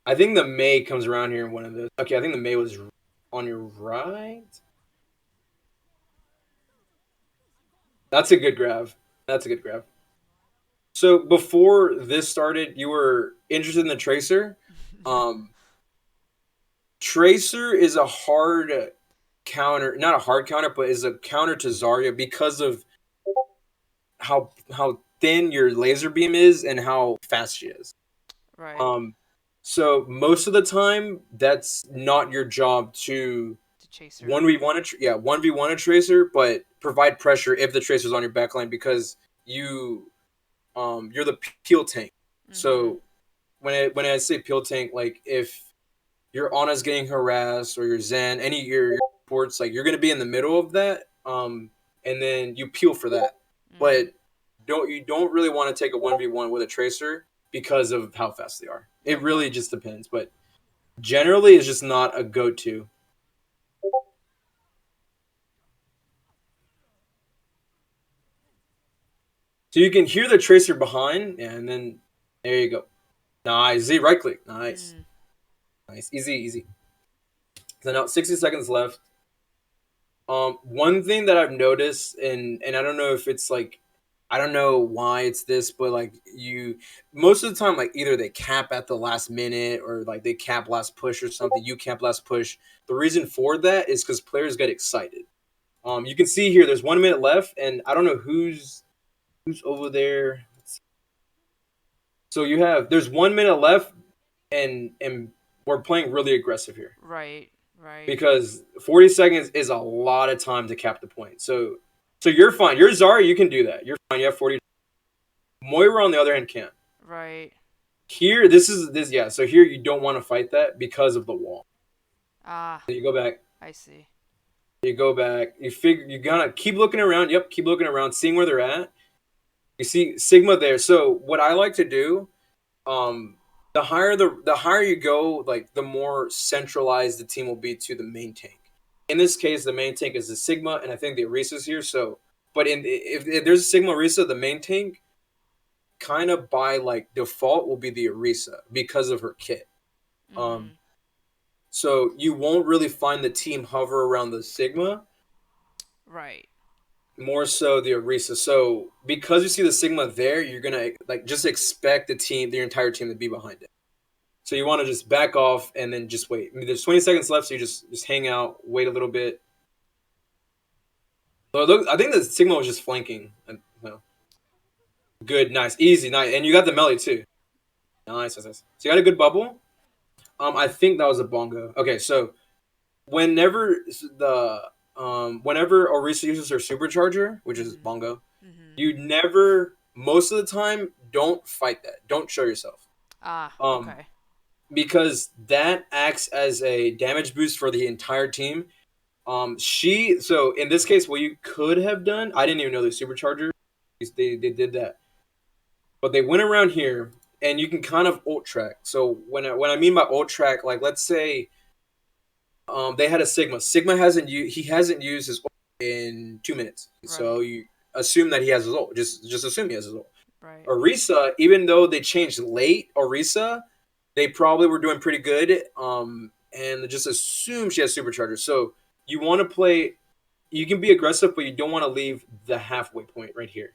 I think the Mei comes around here in one of those. Okay, I think the Mei was. on your right. That's a good grab. That's a good grab. So before this started, you were interested in the Tracer. Um, Tracer is a hard counter, not a hard counter, but is a counter to Zarya because of how thin your laser beam is and how fast she is.
Right.
Um, so most of the time, that's not your job to
To chase her.
1v1 1v1 a Tracer, but provide pressure if the Tracer's on your backline because you're the peel tank.
Mhm.
So when I say peel tank, like if your Ana's getting harassed or your Zen, any your supports, like you're gonna be in the middle of that, and then you peel for that.
Mm.
But you don't really want to take a 1v1 with a Tracer because of how fast they are. It
Okay.
really just depends, but generally it's just not a go-to. So you can hear the Tracer behind, and then there you go. Nice. Z right click. Nice.
Mm.
Nice. Easy, easy. So now 60 seconds left. One thing that I've noticed, and I don't know if it's like, I don't know why it's this, but like you, most of the time, like either they cap at the last minute or like they cap last push or something. You cap last push. The reason for that is because players get excited. You can see here, there's 1 minute left, and I don't know who's over there. So there's 1 minute left, and we're playing really aggressive here
Right. Right.
because 40 seconds is a lot of time to cap the point. So you're fine. You're Zarya, you can do that. You're fine. You have 40. Moira on the other hand can't.
Right.
Here, this is this yeah. So here you don't want to fight that because of the wall.
Ah,
So you go back.
I see.
You go back. You figure you gotta keep looking around. Yep, keep looking around, seeing where they're at. You see Sigma there. So what I like to do, um, the higher you go, like the more centralized the team will be to the main tank. In this case, the main tank is the Sigma, and I think the Orisa's here. So, but if there's a Sigma Orisa, the main tank kind of by like default will be the Orisa because of her kit. Um,
Mhm.
so you won't really find the team hover around the Sigma,
Right.
more so the Orisa. So because you see the Sigma there, you're gonna like just expect the entire team to be behind it. So you want to just back off and then just wait. I mean, there's 20 seconds left, so you just hang out, wait a little bit. So look, I think the Sigma was just flanking. No. Good, nice, easy, nice, and you got the melee too. Nice, nice, nice. So you got a good bubble. I think that was a bongo. Okay, so whenever whenever Orisa uses her supercharger, which is
Mhm.
bongo,
Mhm.
you never, most of the time, don't fight that. Don't show yourself.
Ah,
Um,
okay.
because that acts as a damage boost for the entire team. So in this case, what you could have done, I didn't even know the supercharger. They did that, but they went around here, and you can kind of ult track. So when I mean by ult track, like let's say they had a Sigma. Sigma he hasn't used his ult in 2 minutes, so
Right.
you assume that he has his ult. Just assume he has his ult.
Right.
Orisa, even though they changed late, Orisa, they probably were doing pretty good. And just assume she has supercharger. So you want to play. You can be aggressive, but you don't want to leave the halfway point right here.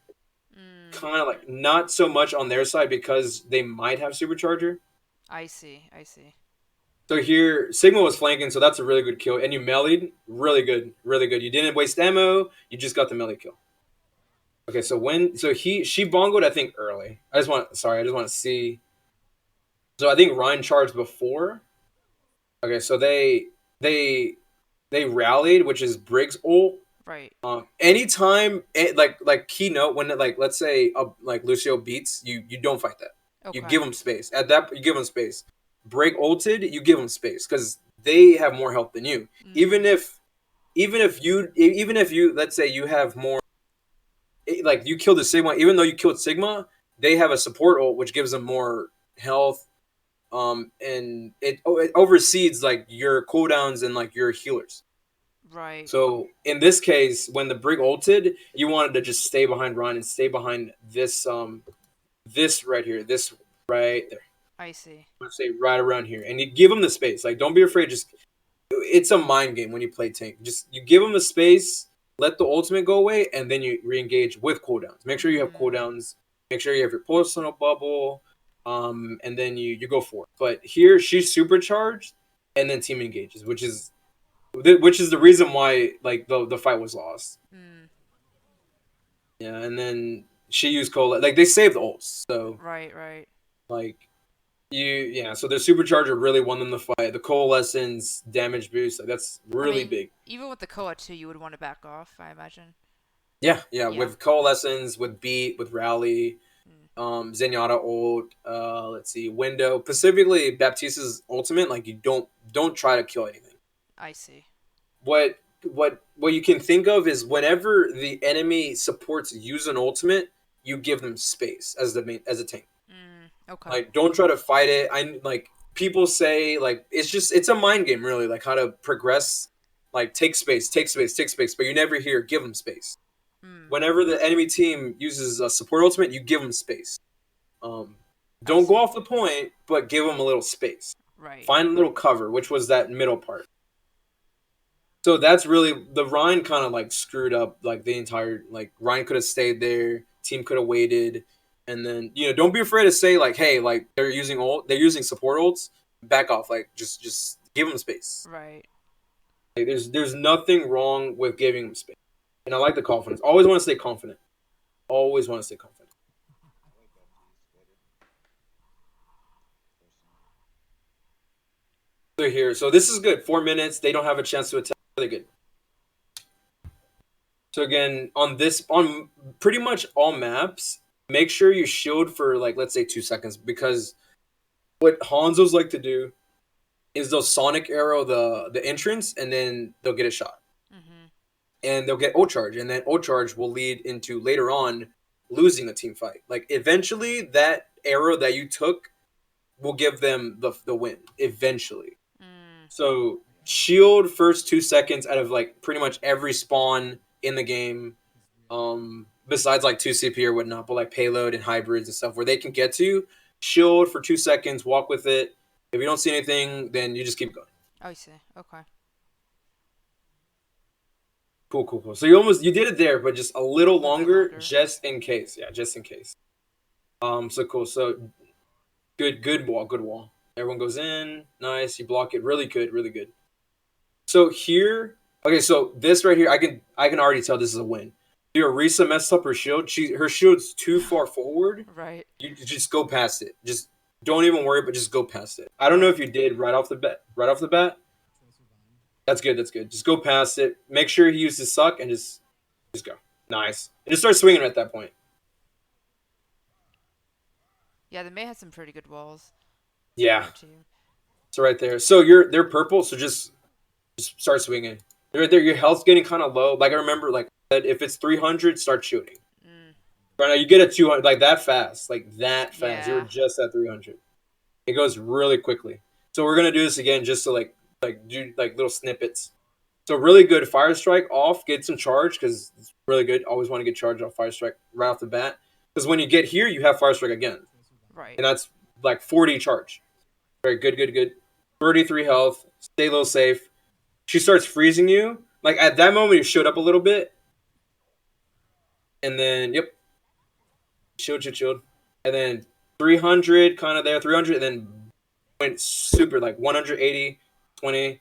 Mm.
Kind of like not so much on their side because they might have supercharger.
I see. I see.
So here, Sigma was flanking, so that's a really good kill. And you meleeed, really good, really good. You didn't waste ammo. You just got the melee kill. Okay, so she bongoed I think early. I just want to see. So I think Rein charged before. Okay, so they rallied, which is Briggs ult.
Right.
Anytime like keynote when like let's say like Lucio beats you, you don't fight that. You
Okay.
give him space. At that you give him space. Break ulted, you give them space because they have more health than you. Even
Mm.
if even if you let's say you have more, like you killed the Sigma, even though you killed Sigma, they have a support ult which gives them more health. And it oversees like your cooldowns and like your healers.
Right.
So in this case, when the Brig ulted, you wanted to just stay behind Ron and stay behind this right here, this right there.
I see.
Let's say right around here, and you give them the space. Like don't be afraid. Just it's a mind game when you play tank. Just you give them a space, let the ultimate go away, and then you re-engage with cooldowns. Make sure you have
Mm,
cooldowns. Make sure you have your personal bubble, and then you go for it. But here she's supercharged, and then team engages, which is the reason why like the fight was lost.
mm,
Yeah, and then she used cola. Like they saved ults, so
right, right.
like yeah. So their supercharger really won them the fight. The coalescence damage boost, like that's
I
really
mean,
big.
even with the Koa too, you would want to back off, I imagine.
Yeah, yeah.
Yeah.
With coalescence, with beat, with rally,
Mm,
Zenyatta ult. Let's see, window. Specifically, Baptiste's ultimate. Like you don't try to kill anything.
I see.
What you can think of is whenever the enemy supports use an ultimate, you give them space as a tank.
Okay.
Like don't try to fight it. I like people say like it's a mind game really, like how to progress. Like take space, take space, take space, but you never hear give them space.
Mm,
Whenever the enemy team uses a support ultimate, you give them space. Um,
I
don't go
see.
off the point, but give them a little space.
Right.
Find a little cover, which was that middle part. So that's really the Rein kind of like screwed up like the entire like Rein could have stayed there, team could have waited, and then don't be afraid to say like hey like they're using support ults, back off like just give them space.
Right.
Like, there's nothing wrong with giving them space, and I like the confidence. Always want to stay confident. Always want to stay confident. They're here, so this is good. 4 minutes. They don't have a chance to attack. Really good. So again, on pretty much all maps, make sure you shield for like let's say 2 seconds because what Hanzos like to do is they'll sonic arrow the entrance and then they'll get a shot
Mhm.
and they'll get ult charge and then ult charge will lead into later on losing a team fight. Like eventually that arrow that you took will give them the win eventually.
Mm.
So shield first 2 seconds out of like pretty much every spawn in the game. Besides like 2 CP or whatnot, but like payload and hybrids and stuff where they can get to shield for 2 seconds, walk with it. If you don't see anything, then you just keep going.
I see. Okay.
Cool, cool, cool. So you did it there, but just a little
A little bit
longer,
longer.
just in case. Yeah, just in case. So cool. So good wall, good wall. Everyone goes in, nice. You block it, really good, really good. So here, okay, so this right here, I can already tell this is a win. Risa messed up her shield. Her shield's too far forward.
Right.
You just go past it. Just don't even worry, but just go past it. I don't know
Right.
if you did right off the bat. Right off the bat, that's good. That's good. Just go past it. Make sure he uses suck and just go. Nice. And just start swinging at that point.
Yeah, they may have some pretty good walls on
Yeah.
their team.
So right there. So they're purple. So just start swinging. They're right there. Your health's getting kind of low. Like I remember, like I said, if it's 300, start shooting.
Mm.
Right now, you get a 200 like that fast, like that fast. You were
Yeah.
just at 300. It goes really quickly. So we're gonna do this again, just to like do like little snippets. So really good fire strike off, get some charge because it's really good. Always want to get charge off fire strike right off the bat because when you get here, you have fire strike again,
Right.
and that's like 40 charge. Very good, good, good. 33 health. Stay low safe. She starts freezing you. Like at that moment, you showed up a little bit, and then yep, chilled, and then 300 kind of there, 300, and then went super like 180, 20,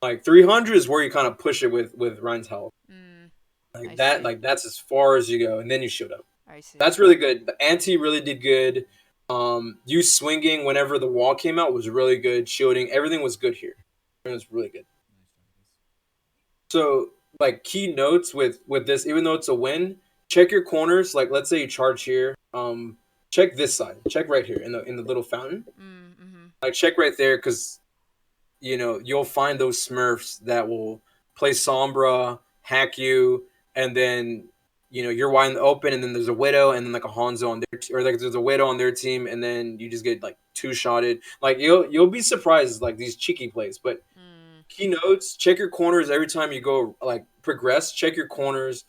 like 300 is where you kind of push it with Ryan's health.
Mm. I
Like that,
see.
like that's as far as you go, and then you showed up.
I see.
That's really good. The anti really did good. You swinging whenever the wall came out was really good. Shielding, everything was good here. It was really good. So like key notes with this, even though it's a win, check your corners. Like let's say you charge here. Check this side. Check right here in the little fountain.
Mm. Mhm.
Like check right there because you'll find those Smurfs that will play Sombra, hack you, and then you're wide in the open, and then there's a Widow, and then like a Hanzo on or like there's a Widow on their team, and then you just get like two shotted. Like you'll be surprised like these cheeky plays, but
Mm.
keynotes, check your corners every time you go like progress. Check your corners.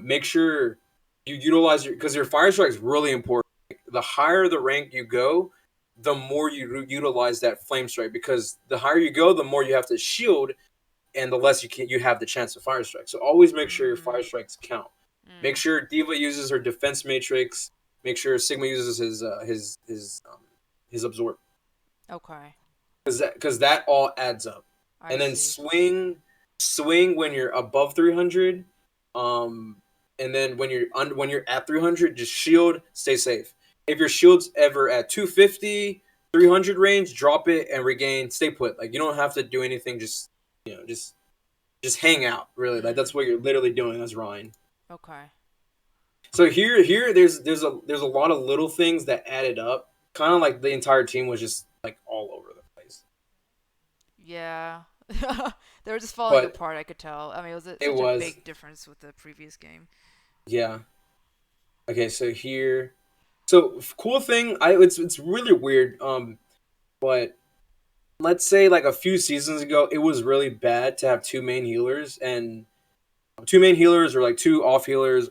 Make sure you utilize because your fire strike is really important. Like, the higher the rank you go, the more you utilize that flame strike, because the higher you go, the more you have to shield, and the less you have the chance to fire strike. So always make sure your fire
Mm.
strikes count. Make
Mm.
sure Diva uses her defense matrix. Make sure Sigma uses his absorb,
Okay.
because that all adds up.
I
And then
see.
swing when you're above 300. Um, and then when you're at 300, just shield, stay safe. If your shield's ever at 250, 300 range, drop it and regain, stay put. Like you don't have to do anything. Just just hang out. Really, like
Mm.
that's what you're literally doing as Ryan.
Okay.
So here there's a lot of little things that added up. Kind of like the entire team was just like all over the place.
Yeah. They were just falling
But
apart, I could tell. I mean, it was
it
such a
was,
big difference with the previous game.
yeah. Okay, so here, so cool thing, it's really weird. But let's say like a few seasons ago, it was really bad to have two main healers, and two main healers or like two off healers,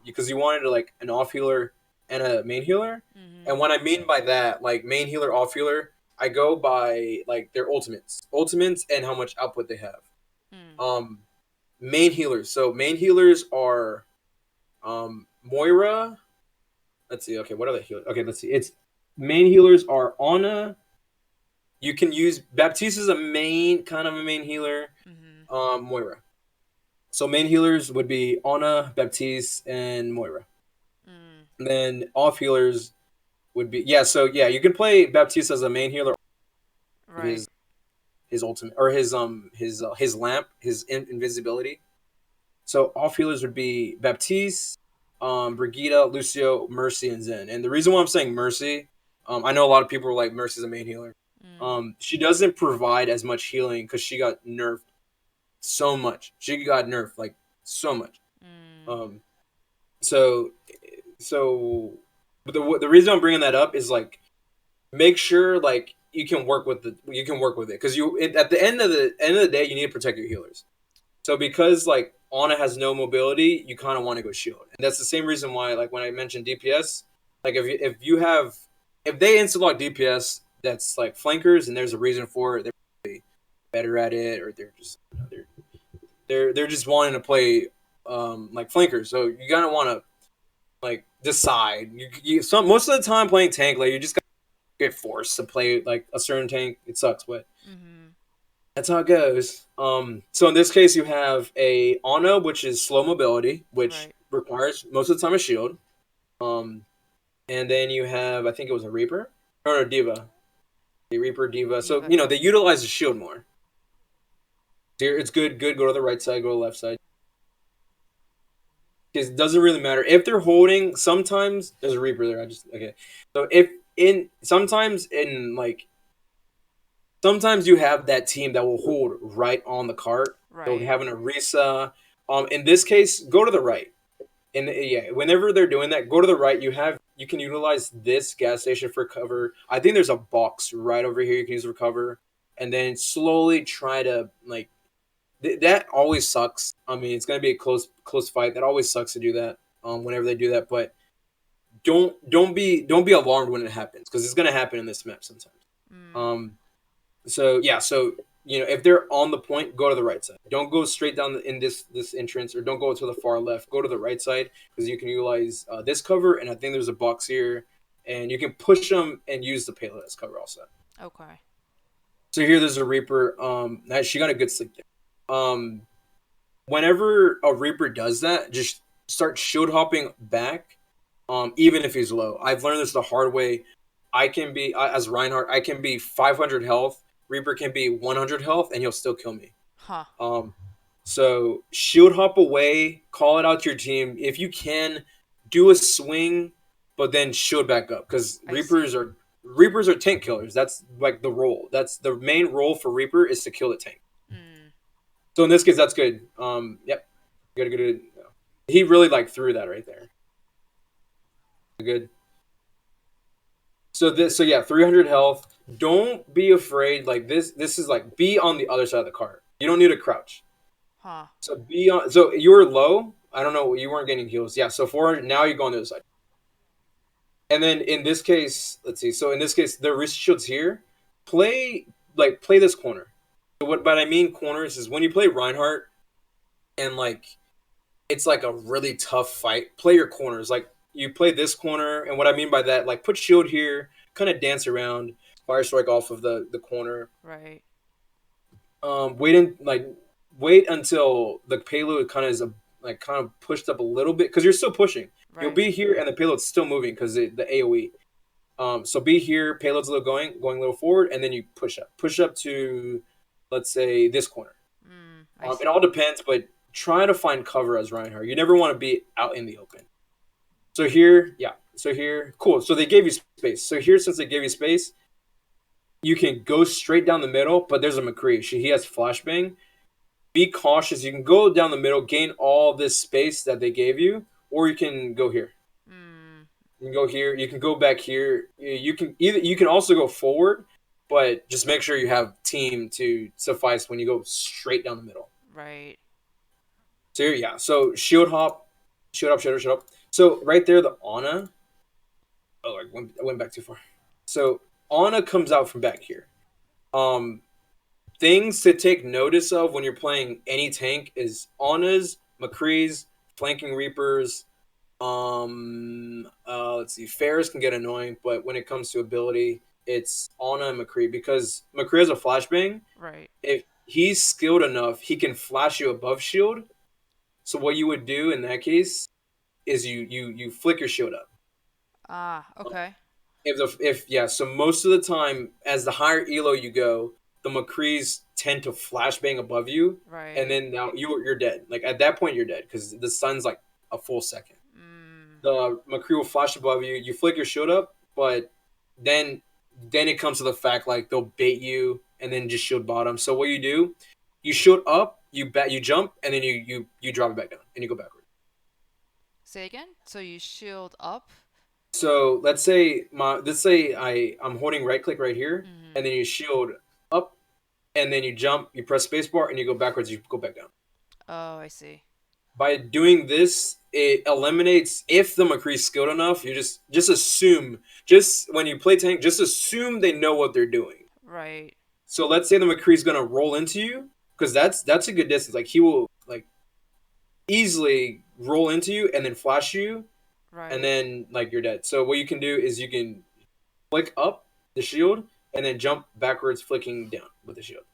because you wanted like an off healer and a main healer.
Mm-hmm.
And what I mean by that, like main healer, off healer, I go by like their ultimates, and how much output they have.
Mm.
Um, Main healers. So main healers are Moira. Let's see. Okay, what are the healers? Okay, let's see. It's main healers are Ana. You can use Baptiste as a main kind of a main healer.
Mm-hmm.
Moira. So main healers would be Ana, Baptiste, and Moira.
Mm.
And then off healers would be, yeah. So yeah, you can play Baptiste as a main healer.
Right.
His ultimate, or his lamp, invisibility. So off healers would be Baptiste, Brigitte, Lucio, Mercy, and Zen. And the reason why I'm saying Mercy, I know a lot of people are like Mercy's a main healer.
Mm.
She doesn't provide as much healing because she got nerfed so much. She got nerfed like so much.
Mm.
Um, so but the reason I'm bringing that up is like make sure like you can work with it, because at the end of the day you need to protect your healers. So because like Ana has no mobility, you kind of want to go shield, and that's the same reason why like when I mentioned DPS, like if they insta lock DPS, that's like flankers, and there's a reason for it. They're really better at it, or they're just they're just wanting to play like flankers. So you gotta want to like decide. Most of the time playing tank, like you just gotta get forced to play like a certain tank. It sucks, but
Mm-hmm.
that's how it goes. So in this case, you have a Ana, which is slow mobility, which
Right.
requires most of the time a shield. Um, and then you have, I think it was a Reaper, or no, Diva, a Reaper Diva. So
Diva.
they utilize the shield more. Here, it's good. Good. Go to the right side. Go to the left side. Because it doesn't really matter if they're holding. Sometimes there's a Reaper there. I just okay. So if in sometimes in like sometimes you have that team that will hold right on the cart. They'll
Right.
have an Arisa. In this case, go to the right. And yeah, whenever they're doing that, go to the right. You can utilize this gas station for cover. I think there's a box right over here you can use for cover, and then slowly try to like that always sucks. I mean, it's gonna be a close fight. That always sucks to do that. Whenever they do that, but don't be alarmed when it happens, because it's gonna happen in this map sometimes.
Mm.
Um, so yeah, so if they're on the point, go to the right side. Don't go straight down in this entrance, or don't go to the far left. Go to the right side, because you can utilize this cover, and I think there's a box here, and you can push them and use the payload as cover also.
Okay.
So here, there's a Reaper. She got a good sleep there. Whenever a Reaper does that, just start shield hopping back. Even if he's low, I've learned this the hard way. As Reinhardt, I can be 500 health. Reaper can be 100 health, and he'll still kill me.
Huh.
Um, so shield hop away, call it out to your team if you can. Do a swing, but then shield back up, because
I see.
Reapers are tank killers. That's like the role. That's the main role for Reaper, is to kill the tank.
Mm.
So in this case, that's good. Yep, good. He really like threw that right there. Good. So yeah, 300 health. Don't be afraid. Like this is like be on the other side of the cart. You don't need to crouch.
Huh.
So be on. So you were low. I don't know. You weren't getting heals. Yeah. So 400. Now you go on the other side. And then in this case, let's see. So in this case, the wrist shield's here. Play play this corner. So what I mean corners is when you play Reinhardt and like it's like a really tough fight. Play your corners. Like you play this corner, and what I mean by that, like put shield here, kind of dance around, fire strike off of the corner.
Right.
Wait in like wait until the payload kind of is like kind of pushed up a little bit because you're still pushing. You'll
Right.
be here and the payload's still moving because the AOE. So be here, payload's a little going a little forward, and then you push up to, let's say this corner.
I
It all
see.
depends, but try to find cover as Reinhardt. You never want to be out in the open. So here, yeah. So here, cool. So they gave you space. So here, since they gave you space, you can go straight down the middle. But there's a McCree. He has flashbang. Be cautious. You can go down the middle, gain all this space that they gave you, or you can go here.
Mm,
You can go here. You can go back here. You can either. You can also go forward, but just make sure you have team to suffice when you go straight down the middle.
right.
So here, yeah. So shield hop, shield up. So right there, the Ana. Oh, I went back too far. So Ana comes out from back here. Um, Things to take notice of when you're playing any tank is Ana's, McCree's, flanking Reapers. Let's see. Ferris can get annoying, but when it comes to ability, it's Ana and McCree because McCree has a flashbang.
Right.
If he's skilled enough, he can flash you above shield. So what you would do in that case is you flick your shield up.
Ah, okay.
If yeah, so most of the time, as the higher elo you go, the McCrees tend to flashbang above you, and
Right.
then now you're dead. Like at that point, you're dead because the sun's like a full second.
Mm,
The McCree will flash above you. You flick your shield up, but then then it comes to the fact like they'll bait you and then just shield bottom. So what you do, you shield up, you jump, and then you drop it back down and you go backward.
say again? So you shield up?
So let's say I'm holding right click right here,
Mm-hmm.
and then you shield up, and then you jump, you press spacebar, and you go backwards, you go back down.
Oh, I see.
By doing this, it eliminates if the McCree's skilled enough. You just assume just when you play tank, just assume they know what they're doing.
Right.
So let's say the McCree's gonna roll into you because that's a good distance. Like he will like easily roll into you and then flash you, and
Right.
then like you're dead. So what you can do is you can flick up the shield and then jump backwards, flicking down with the shield.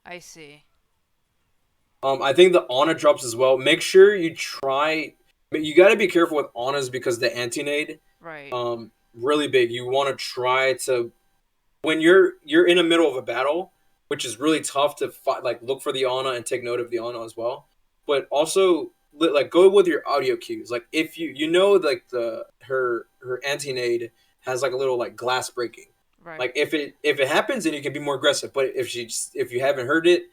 I see.
I think the Ana drops as well. Make sure you try. But you got to be careful with Anas because the anti nade,
Right.
really big. You want to try to when you're in the middle of a battle, which is really tough to like look for the Ana and take note of the Ana as well. But also like go with your audio cues. Like if you know like her anti nade has like a little like glass breaking. Like
Right.
if it happens, then you can be more aggressive. But if you haven't heard it,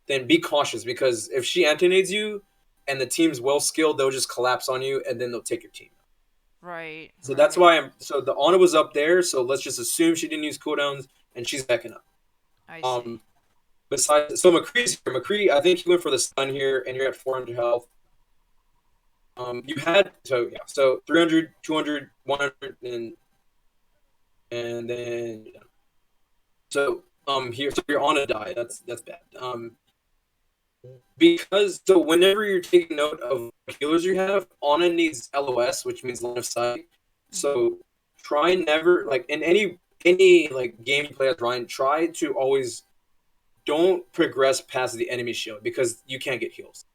then be cautious because if she anti-nades you and the team's well skilled, they'll just collapse on you and then they'll take your team.
Right.
So that's
Right.
why I'm. So the Ana was up there. So let's just assume she didn't use cooldowns and she's backing up.
I see.
Um, Besides, so McCree's here. McCree, I think you went for the stun here, and you're at 400 health. You had so yeah, so 300, 200, 100, and then yeah. So here, so you're on a die. That's bad. Because so whenever you're taking note of what healers you have, Ana needs LOS, which means line of sight.
Mm-hmm.
So try never like in any like game you play as Ryan, try to always don't progress past the enemy shield because you can't get heals.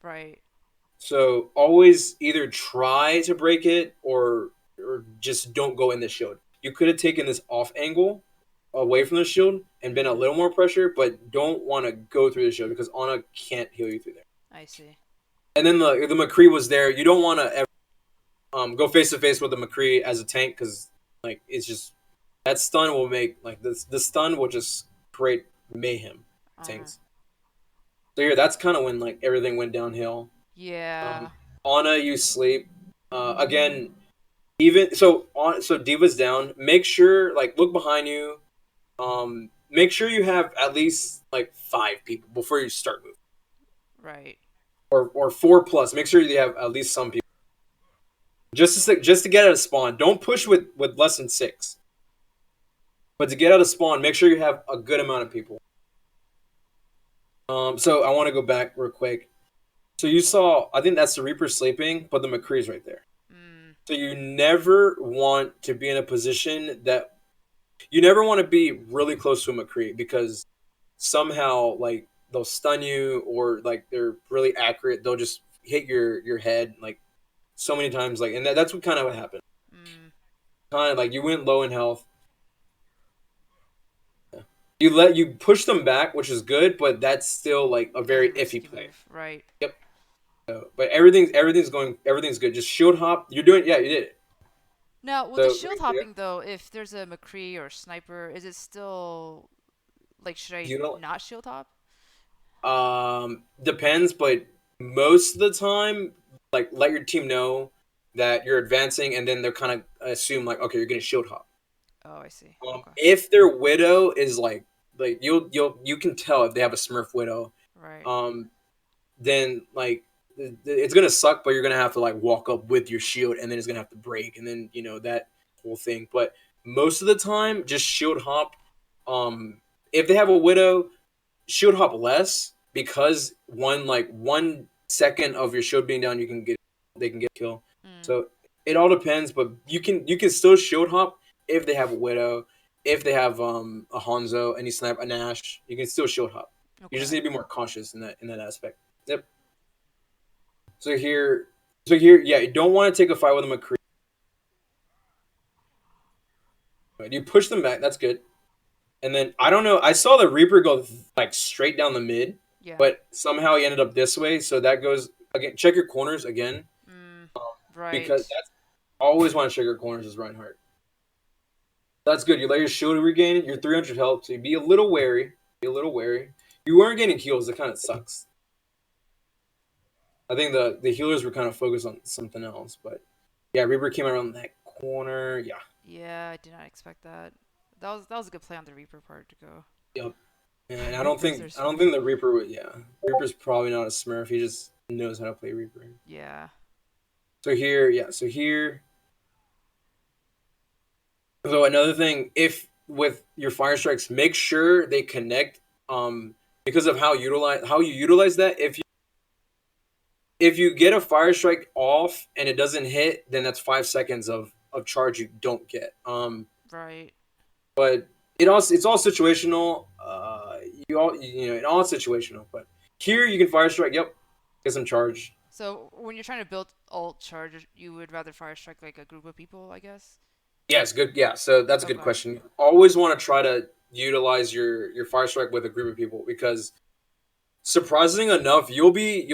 Right.
So always either try to break it or just don't go in the shield. You could have taken this off angle away from the shield and been a
Mm-hmm.
little more pressure, but don't want to go through the shield because Ana can't heal you through there.
I see.
And then the McCree was there. You don't want to ever go face to face with the McCree as a tank because like it's just that stun will make like this the stun will just create mayhem
Uh-huh.
tanks. So here that's kind of when like everything went downhill. Um,
Yeah.
Ana, you sleep. Again, even so Diva's down. Make sure like look behind you. Make sure you have at least like 5 people before you start moving,
Right.
or 4 plus. Make sure you have at least some people. just to get out of spawn. Don't push with less than 6. But to get out of spawn, make sure you have a good amount of people. So I want to go back real quick. So you saw, I think that's the Reaper sleeping, but the McCree's right there.
Mm,
So you never want to be in a position that you never want to be really close to a McCree because somehow like they'll stun you or like they're really accurate. They'll just hit your head like so many times. Like, and that's what kind of what happened.
mm.
Kind of like you went low in health. You push them back, which is good, but that's still like a
That's
very
a
iffy
risky
play.
move, right?
Yep. So, but everything's good. Just shield hop. You're doing yeah, you did it.
Now, with the
So
shield hopping though, if there's a McCree or sniper, is it still like should I
you know
not shield hop?
depends, but most of the time, like let your team know that you're advancing, and then they're kind of assume like okay, you're gonna shield hop.
Oh, I see. Okay.
If their widow is like you can tell if they have a Smurf widow,
Right.
um, then like it's gonna suck, but you're gonna have to like walk up with your shield, and then it's gonna have to break, and then that whole thing. But most of the time, just shield hop. If they have a widow, shield hop less because 1 second of your shield being down, they can get a kill.
Mm,
So it all depends, but you can still shield hop if they have a widow, if they have a Hanzo, any snipe, a Nash, you can still shield hop. You just
okay.
need to be more cautious in that aspect. Yep. So here, yeah, you don't want to take a fight with a McCree. You push them back. That's good. And then I don't know. I saw the Reaper go like straight down the mid,
Yeah.
but somehow he ended up this way. So that goes again. Check your corners again
Mm,
because
right.
that's always want to check your corners as Reinhardt. That's good. You let your shield regain. You're 300 health, so you be a little wary. Be a little wary. You weren't getting heals. That kind of sucks. I think the healers were kind of focused on something else, but yeah, Reaper came around that corner. Yeah.
Yeah, I did not expect that. That was a good play on the Reaper part to go.
Yep. And
Reapers are
I don't
Smurf.
think the Reaper would. Yeah, Reaper's probably not a Smurf. He just knows how to play Reaper.
Yeah.
So here, yeah. So here. So another thing, if with your fire strikes, make sure they connect. Because of how you utilize that. If you get a fire strike off and it doesn't hit, then that's 5 seconds of charge you don't get.
Right.
But it's all situational. It all situational. But here you can fire strike. Yep, get some charge.
So when you're trying to build ult charge, you would rather fire strike like a group of people, I guess.
Yes, good. Yeah, so that's a good
Okay.
question. Always want to try to utilize your fire strike with a group of people because surprising enough, you'll be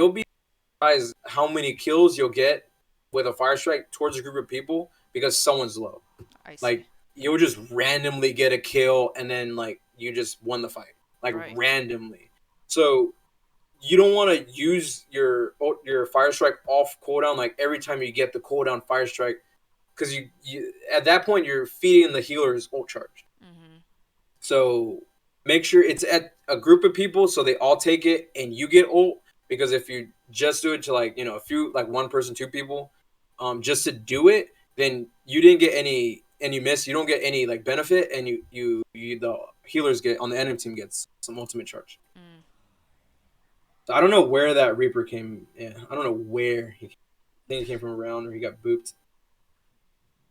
surprised how many kills you'll get with a fire strike towards a group of people because someone's low.
I see.
Like you'll just randomly get a kill and then like you just won the fight like
Right.
randomly. So you don't want to use your fire strike off cooldown like every time you get the cooldown fire strike because you at that point you're feeding the healer's ult charge.
Mhm.
So make sure it's at a group of people so they all take it and you get ult because if you just do it to like a few like one person, two people, just to do it, then you didn't get any and you miss. You don't get any like benefit, and you the healers get on the enemy team gets some ultimate charge.
Mm.
So I don't know where that Reaper came. Yeah, I don't know where he. I think he came from around or he got booped.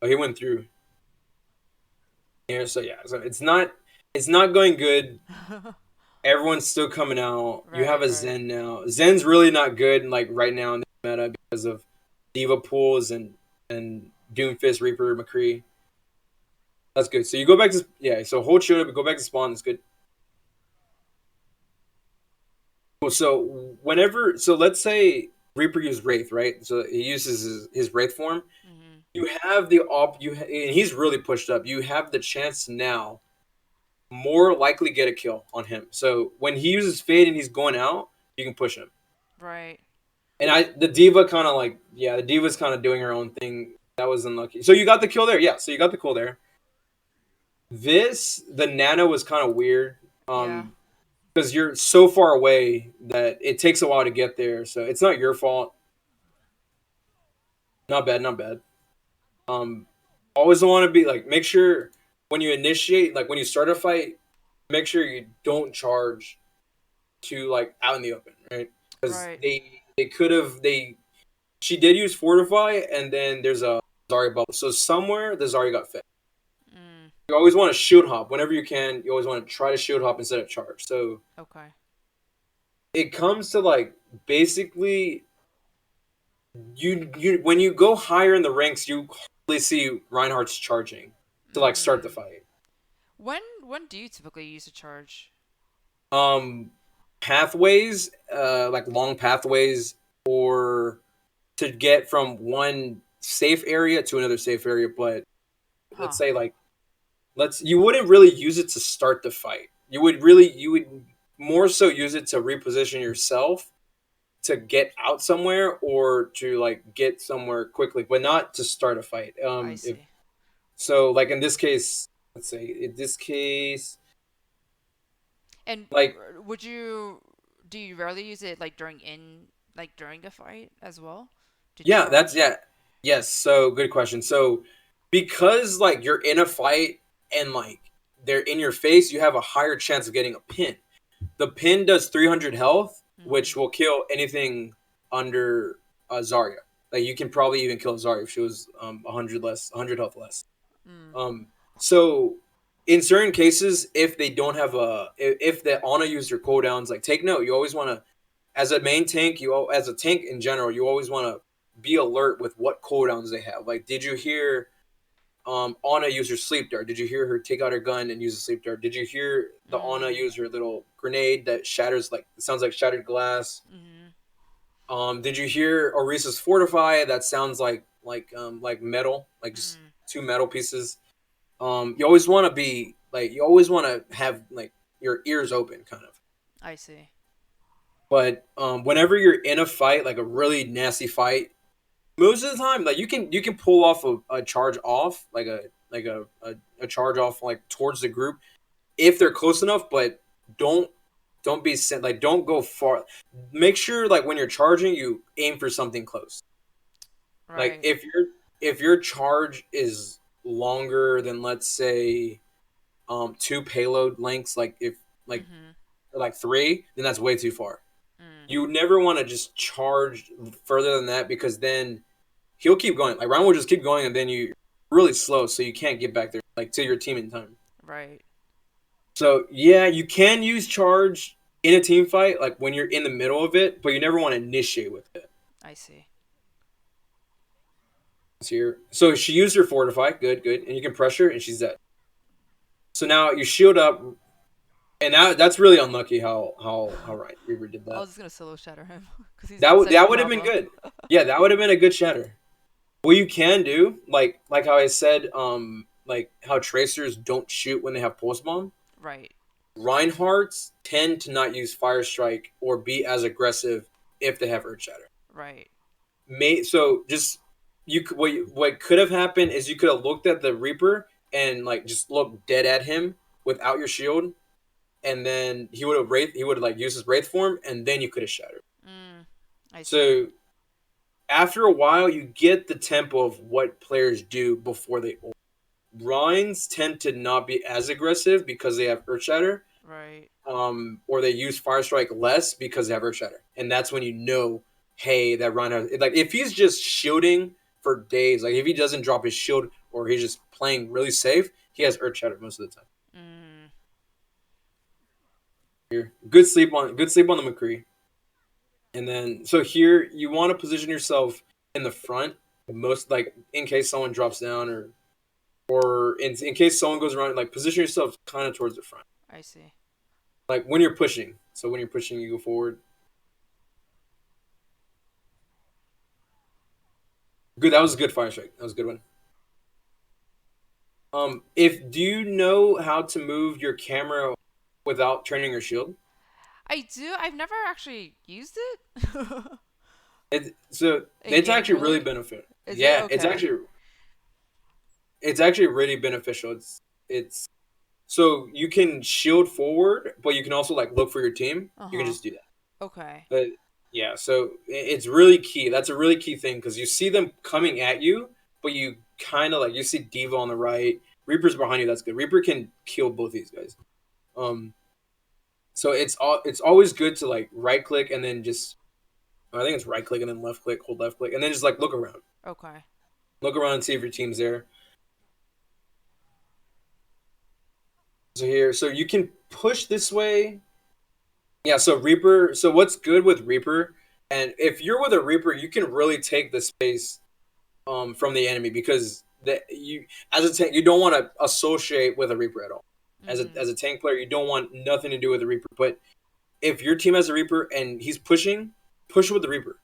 Oh, he went through here. So yeah, so it's not going good. Everyone's still coming out. You have
Right.
a
Right.
Zen now. Zen's really not good like right now in the meta because of Diva pools and Doomfist, Reaper, McCree. That's good. So you go back to yeah. So hold shield up, go back to spawn. That's good. Cool. So let's say Reaper used Wraith, right? So he uses his Wraith form.
Mhm.
You have the and he's really pushed up. You have the chance to now more likely get a kill on him. So when he uses Fade and he's going out, you can push him.
Right.
And the diva kind of like the diva's kind of doing her own thing. That was unlucky. So you got the kill there. Yeah. So you got the kill there. The nano was kind of weird.
Yeah.
Because you're so far away that it takes a while to get there. So it's not your fault. Not bad. Not bad. Um, always want to be like make sure when you initiate, like when you start a fight, make sure you don't charge to like out in the open, right? Because
Right.
they could have they she did use fortify, and then there's a Zarya bubble. So somewhere the Zarya got fed.
Mm.
You always want to shield hop whenever you can. You always want to try to shield hop instead of charge. So
Okay.
it comes to like basically you when you go higher in the ranks, you hardly see Reinhardt's charging to like start the
Mm.
fight.
When do you typically use a charge?
Um, pathways, like long pathways, or to get from one safe area to another safe area. But let's
Huh.
say like you wouldn't really use it to start the fight. You would more so use it to reposition yourself to get out somewhere or to like get somewhere quickly, but not to start a fight.
I
If
see.
so, like in this case, let's say in this case,
And
like
would you do you rarely use it like during a fight as well to
yeah, that's
charge?
yeah, yes. So good question. So because like you're in a fight and like they're in your face, you have a higher chance of getting a pin. The pin does 300 health,
Mhm.
which will kill anything under Zarya. Like you can probably even kill Zarya if she was 100 less, 100 health less.
Mm.
Um, so in certain cases, if they don't have if the Ana use their cooldowns, like take note, you always want to, as a main tank, as a tank in general, you always want to be alert with what cooldowns they have. Like, did you hear Ana use her sleep dart? Did you hear her take out her gun and use a sleep dart? Did you hear the Ana
Mm.
use her little grenade that shatters like it sounds like shattered glass?
Mhm.
Did you hear Orisa's fortify? That sounds like metal, like just
Mm.
two metal pieces. You always want to be like you always want to have like your ears open, kind of.
I see.
But whenever you're in a fight, like a really nasty fight, most of the time, like you can pull off a charge off, like a charge off like towards the group if they're close enough. But don't be sent like don't go far. Make sure like when you're charging, you aim for something close. Like
Right.
if your charge is longer than let's say two payload lengths, like if like
Mhm.
like three, then that's way too far.
Mm.
You never want to just charge further than that because then he'll keep going. Like Ryan will just keep going, and then you really slow, so you can't get back there like to your team in time.
Right.
So yeah, you can use charge in a team fight, like when you're in the middle of it, but you never want to initiate with it.
I see.
Here, so she used her fortify, good, good, and you can pressure, and she's dead. So now you shield up, and that's really unlucky how Ryan Reaver did
I
that.
was just gonna solo shatter him because he's
That
been
would
such a
that would have been
problem.
good. Yeah, that would have been a good shatter. What you can do, like how I said, like how tracers don't shoot when they have pulse bomb.
Right.
Reinhardts tend to not use fire strike or be as aggressive if they have earth shatter.
Right.
So just what could have happened is you could have looked at the Reaper and like just looked dead at him without your shield, and then he would have like used his wraith form, and then you could have shattered.
Mm. I see.
So after a while, you get the tempo of what players do before they ult. Rhines tend to not be as aggressive because they have Earth Shatter,
Right.
or they use Fire Strike less because they have Earth Shatter, and that's when you know, hey, that Rhine has like if he's just shielding for days, like if he doesn't drop his shield or he's just playing really safe, he has Earth Shatter most of the time.
Mm.
Here, good sleep on the McCree. And then so here you want to position yourself in the front, most like in case someone drops down or in case someone goes around, like position yourself kind of towards the front.
I see.
Like when you're pushing. So when you're pushing, you go forward. Good. That was a good fire strike. That was a good one. If do you know how to move your camera without turning your shield?
I do. I've never actually used it
So
in
it's
game.
actually really
Really?
beneficial.
Is it
Yeah, it's
okay?
actually really beneficial. It's so you can shield forward, but you can also like look for your team.
Uh
You can
huh.
just do that.
Okay.
But yeah, so it's really key. That's a really key thing because you see them coming at you, but you kind of like you see Diva on the right, Reaper's behind you. That's good. Reaper can kill both these guys. Um, so it's always good to like right click and then just I think it's right click and then left click, hold left click, and then just like
Okay.
look around and see if your team's there. So here, so you can push this way. Yeah, so Reaper. So what's good with Reaper, and if you're with a Reaper, you can really take the space from the enemy because that you as a tank you don't want to associate with a Reaper at all.
Mhm.
As a tank player, you don't want nothing to do with a Reaper. But if your team has a Reaper and he's pushing, push with the Reaper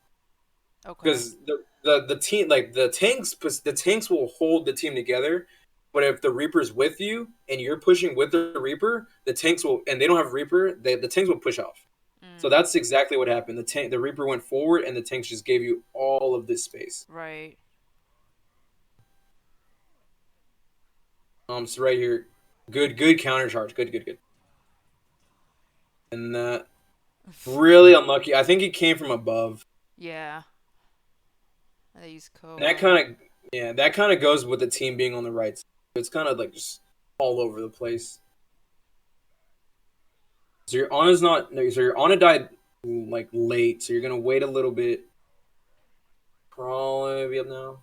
Okay.
because the team like the tanks will hold the team together. But if the Reaper's with you and you're pushing with the Reaper, the tanks will and they don't have Reaper, the tanks will push off. So
Mm.
that's exactly what happened. The Reaper went forward and the tanks just gave you all of this space.
Right.
So right here, good counter charge, good. And that really unlucky. I think he came from above.
Yeah. And they use
And that
Koa.
kind of yeah, that kind of goes with the team being on the right side. It's kind of like just all over the place. So your Ana's not. No, so your Ana died like late, so you're gonna wait a little bit. Probably be up now.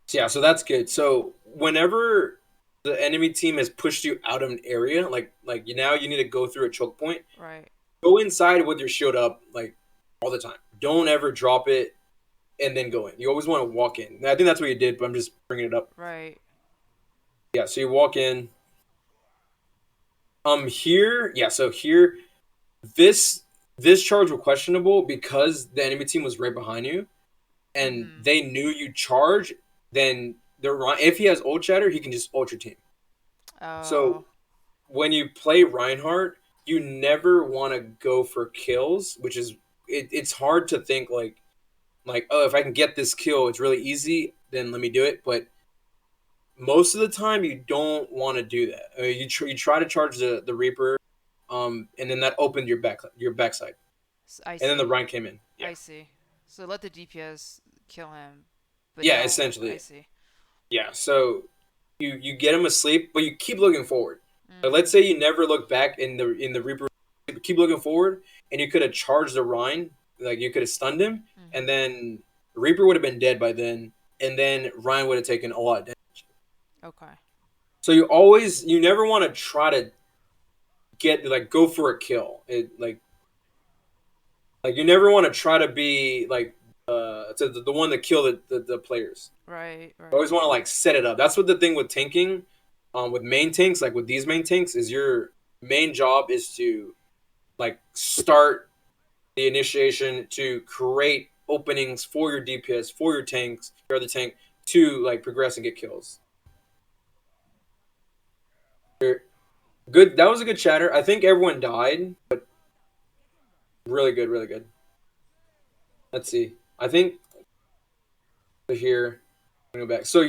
So yeah, so that's good. So whenever the enemy team has pushed you out of an area, like you now you need to go through a choke point.
Right.
Go inside with your shield up, like all the time. Don't ever drop it and then go in. You always want to walk in. I think that's what you did, but I'm just bringing it up.
Right.
Yeah, so you walk in. Here, yeah, so here, this this charge was questionable because the enemy team was right behind you, and
Mhm.
they knew you charge. Then if he has ult shatter, he can just ult your team. So
Oh.
when you play Reinhardt, you never want to go for kills, which is it's hard to think like oh if I can get this kill, it's really easy. Then let me do it. But most of the time, you don't want to do that. You try to charge the Reaper, and then that opened your backside,
I
and then the
see.
Rein came in. Yeah,
I see. So let the DPS kill him, but
yeah,
don't. I
essentially.
see.
Yeah, so you get him asleep, but you keep looking forward. Like, let's
Mm.
say you never look back in the Reaper, keep looking forward, and you could have charged the Rhine, like you could have stunned him, and
Mhm.
then Reaper would have been dead by then, and then Ryan would have taken a lot of damage.
Okay.
So you never want to try to get like go for a kill. Like you never want to try to be like the one that kill the players.
Right.
You always
Right.
want to like set it up. That's what the thing with tanking, with main tanks, like with these main tanks, is your main job is to like start the initiation to create openings for your DPS, for your tanks, your other tank to like progress and get kills. Good. That was a good chatter. I think everyone died, but really good, really good. Let's see. I think here. Go back. So the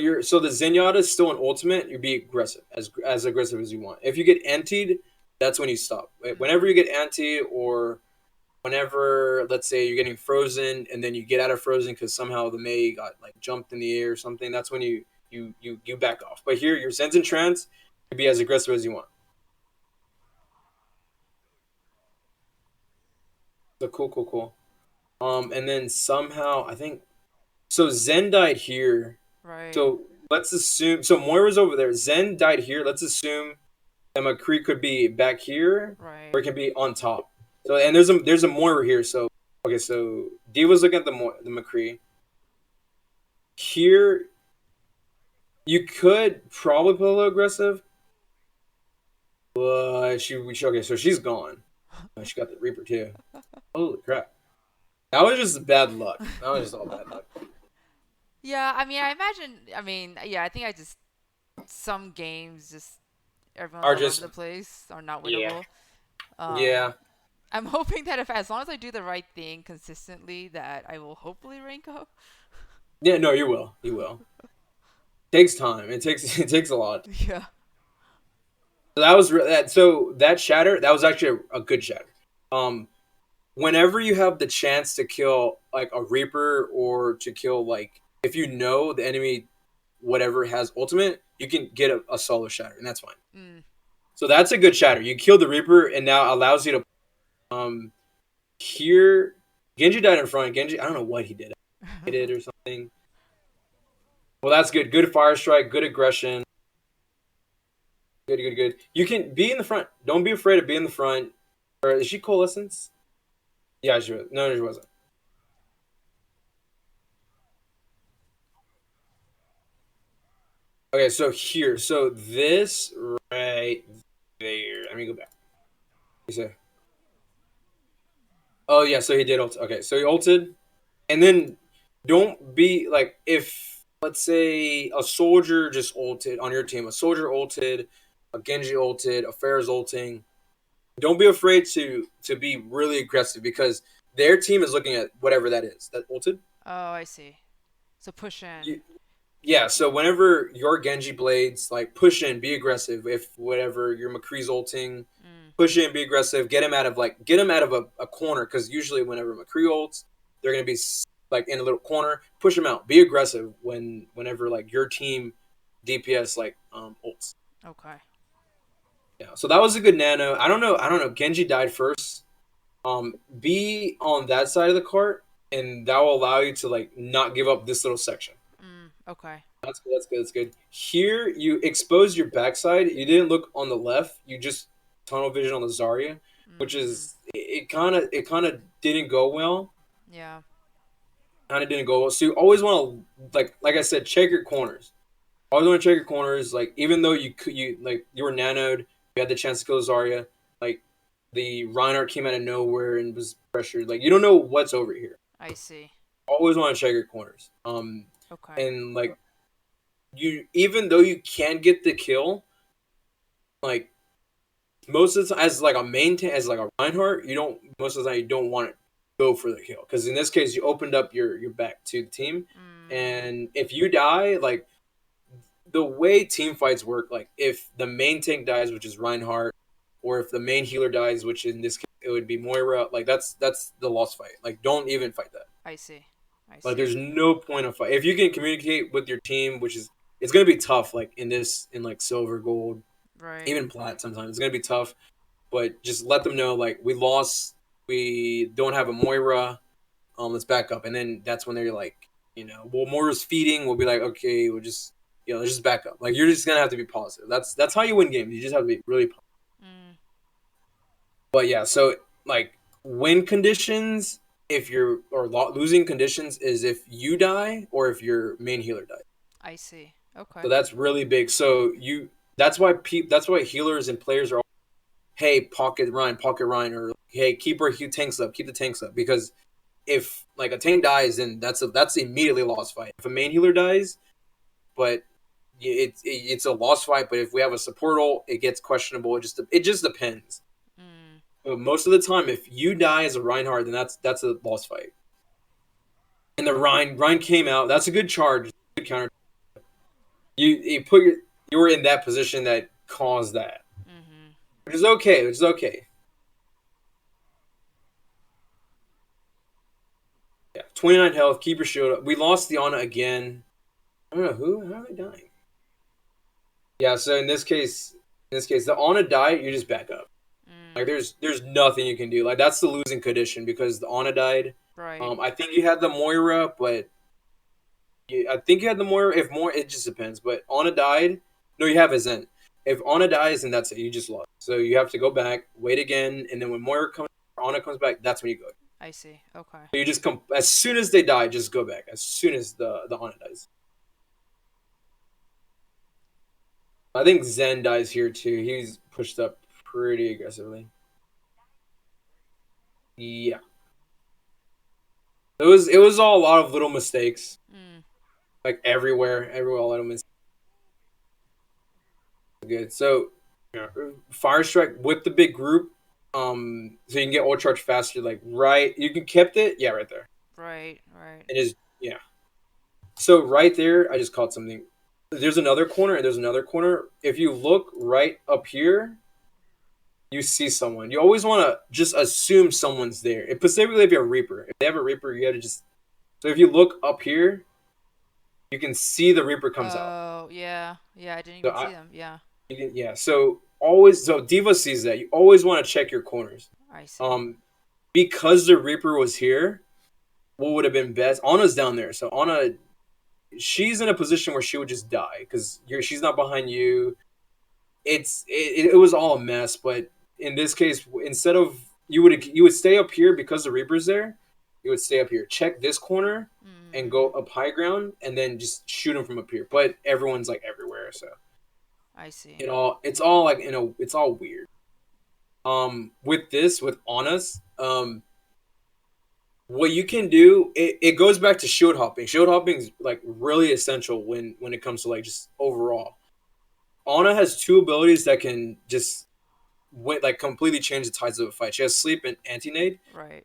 Zenyatta is still an ultimate. You be aggressive, as aggressive as you want. If you get antied, that's when you stop. Whenever
Mhm.
you get antied, or whenever let's say you're getting frozen and then you get out of frozen because somehow the Mei got like jumped in the air or something, that's when you back off. But here, your Zen's in trance, you be as aggressive as you want. So cool. And then somehow I think so. Zen died here.
Right.
So let's assume so Moira's over there. Zen died here. Let's assume that McCree could be back here, or
Right.
it can be on top. So and there's a Moira here. So okay, so Diva's looking at the McCree. Here you could probably put a little aggressive, but okay, so she's gone. She got the Reaper too. Holy crap. That was just bad luck. That was just all bad luck.
Yeah. I mean, I imagine. I mean, yeah. I think I just some games just everyone's
Are
all over
just
the place are not
yeah.
winnable.
Yeah.
I'm hoping that if as long as I do the right thing consistently, that I will hopefully rank up.
Yeah, no, you will. You will. Takes time. It takes a lot.
Yeah.
So that was that. So that shatter, that was actually a good shatter. Um, whenever you have the chance to kill like a Reaper or to kill like if you know the enemy whatever has ultimate, you can get a solo shatter, and that's fine.
Mm.
So that's a good shatter. You kill the Reaper, and now allows you to here. Genji died in front. Genji, I don't know what he did. He did or something. Well, that's good. Good fire strike. Good aggression. Good, good, good. You can be in the front. Don't be afraid to be in the front. Or is she coalescence? Yeah, she was. No, she wasn't. Okay, so here. So this right there. Let me go back. You say. Oh yeah, so he did ult. Okay, so he ulted, and then don't be like if let's say a soldier just ulted on your team, a soldier ulted, a Genji ulted, a Pharah's ulting. Don't be afraid to be really aggressive because their team is looking at whatever that is that ulted.
Oh, I see. So push in.
You, yeah, so whenever your Genji blades like push in, be aggressive. If whatever your McCree's ulting,
Mm.
push in, be aggressive. Get him out of a corner because usually whenever McCree ults, they're gonna be like in a little corner. Push them out. Be aggressive whenever like your team DPS like ults.
Okay.
Yeah, so that was a good nano. I don't know. I don't know. Genji died first. Be on that side of the cart, and that will allow you to like not give up this little section.
Mm. Okay.
That's good. That's good. That's good. Here, you expose your backside. You didn't look on the left. You just tunnel vision on the Zarya, which
Mm.
is it kind of didn't go well.
Yeah.
Kind of didn't go well. So you always want to like I said, check your corners. Always want to check your corners. Like even though you were nanoed, you had the chance to kill Zarya. Like the Reinhardt came out of nowhere and was pressured. Like you don't know what's over here.
I see.
Always want to check your corners.
Okay.
And like you, even though you can get the kill, like most of the time, as like a as like a Reinhardt, you don't most of the time you don't want to go for the kill because in this case you opened up your back to the team,
Mm.
and if you die, like the way team fights work, like if the main tank dies, which is Reinhardt, or if the main healer dies, which in this case it would be Moira, like that's the lost fight. Like don't even fight that.
I see. I
Like
see.
there's no point of fight if you can communicate with your team, which is it's gonna be tough. Like in like silver, gold,
Right.
even plat sometimes it's gonna be tough. But just let them know like we lost, we don't have a Moira. Let's back up, and then that's when they're like, well, Moira's feeding. We'll be like, okay, we'll just let's just back up. Like you're just gonna have to be positive. That's how you win games. You just have to be really positive.
Mm.
But yeah, so like win conditions, if you're or losing conditions is if you die or if your main healer dies.
I see. Okay.
So that's really big. So that's why healers and players are hey, pocket Rein, or hey, keep our tanks up, keep the tanks up, because if like a tank dies, then that's immediately a lost fight. If a main healer dies, but it's a lost fight. But if we have a support ult, it gets questionable. It just depends.
Mm.
But most of the time, if you die as a Reinhardt, then that's a lost fight. And the Rein came out. That's a good charge, good counter. You were in that position that caused that,
Mhm.
which is okay. Which is okay. Yeah, 29 health. Keep your shield up. We lost the Ana again. I don't know who. How are they dying? Yeah. So in this case, the Ana died. You just back up. Like
Mm.
there's nothing you can do. Like that's the losing condition because the Ana died.
Right.
I think you had the Moira, but I think you had the Moira. If more, it just depends. But Ana died. No, you have a Zen. If Ana dies, then that's it. You just lost. So you have to go back, wait again, and then when Ana comes back, that's when you go.
I see. Okay.
So you just come as soon as they die, just go back. As soon as the Ana dies. I think Zen dies here too. He's pushed up pretty aggressively. Yeah. It was all a lot of little mistakes.
Mm.
Like everywhere, all little mistakes. Good. So yeah, fire strike with the big group. So you can get ult charge faster. Like right, you can kept it. Yeah, right there.
Right. Right.
It is. Yeah. So right there, I just caught something. There's another corner and there's another corner. If you look right up here, you see someone, you always want to just assume someone's there. And specifically if you're a Reaper. If they have a Reaper, you gotta just. So if you look up here, you can see the Reaper comes out.
Oh, yeah. Yeah, I didn't
So
even see them. Yeah,
yeah. So always, so Diva sees that. You always want to check your corners.
I see.
Um, because the Reaper was here, what would have been best? Anna's down there, so Anna, she's in a position where she would just die because she's not behind you. It was all a mess, but in this case, instead of you would stay up here because the Reaper's there. You would stay up here, check this corner, and go
Mm,
up high ground, and then just shoot him from up here. But everyone's like everywhere, so
I see.
it's all like it's all weird. With this with Honest, what you can do, it goes back to shield hopping. Shield hopping is like really essential when it comes to like just overall. Ana has two abilities that can just like completely change the tides of a fight. She has sleep and anti nade.
Right.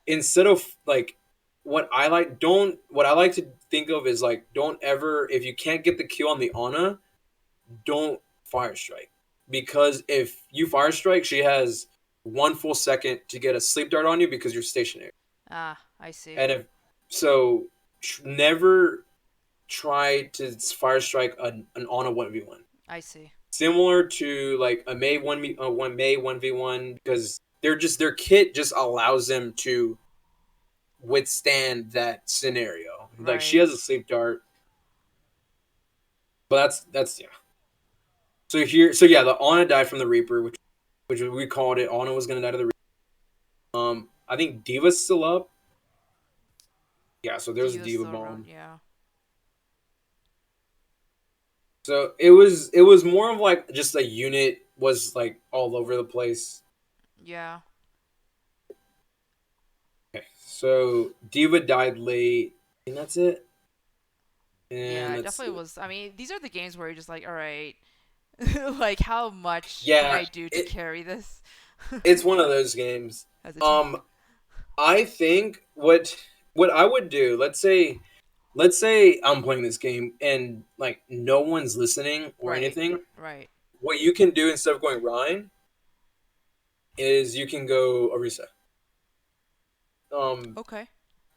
Instead of like what I like to think of is like don't ever, if you can't get the kill on the Ana, don't fire strike, because if you fire strike, she has 1 full second to get a sleep dart on you because you're stationary.
Ah, I see.
And if so, never try to fire strike an on a 1v1.
I see.
Similar to like a May 1v1, because their kit just allows them to withstand that scenario. Like she
Right.
has a sleep dart, but that's yeah. So yeah, the Ana died from the Reaper, which we called it. Ana was gonna die to the Reaper. I think Diva's still up. Yeah, so there's a
Diva's
Diva
still around.
bomb.
Yeah.
So it was more of like just a unit was like all over the place.
Yeah.
Okay, so Diva died late, and that's it.
Yeah,
And
it
let's see.
definitely was. I mean, these are the games where you're just like, all right, like how much can
Yeah,
I do to carry this
it's one of those games.
as a team?
Um, I think what I would do. Let's say I'm playing this game and like no one's listening or
Right.
anything.
Right.
What you can do instead of going Rein is you can go Orisa. Um,
Okay.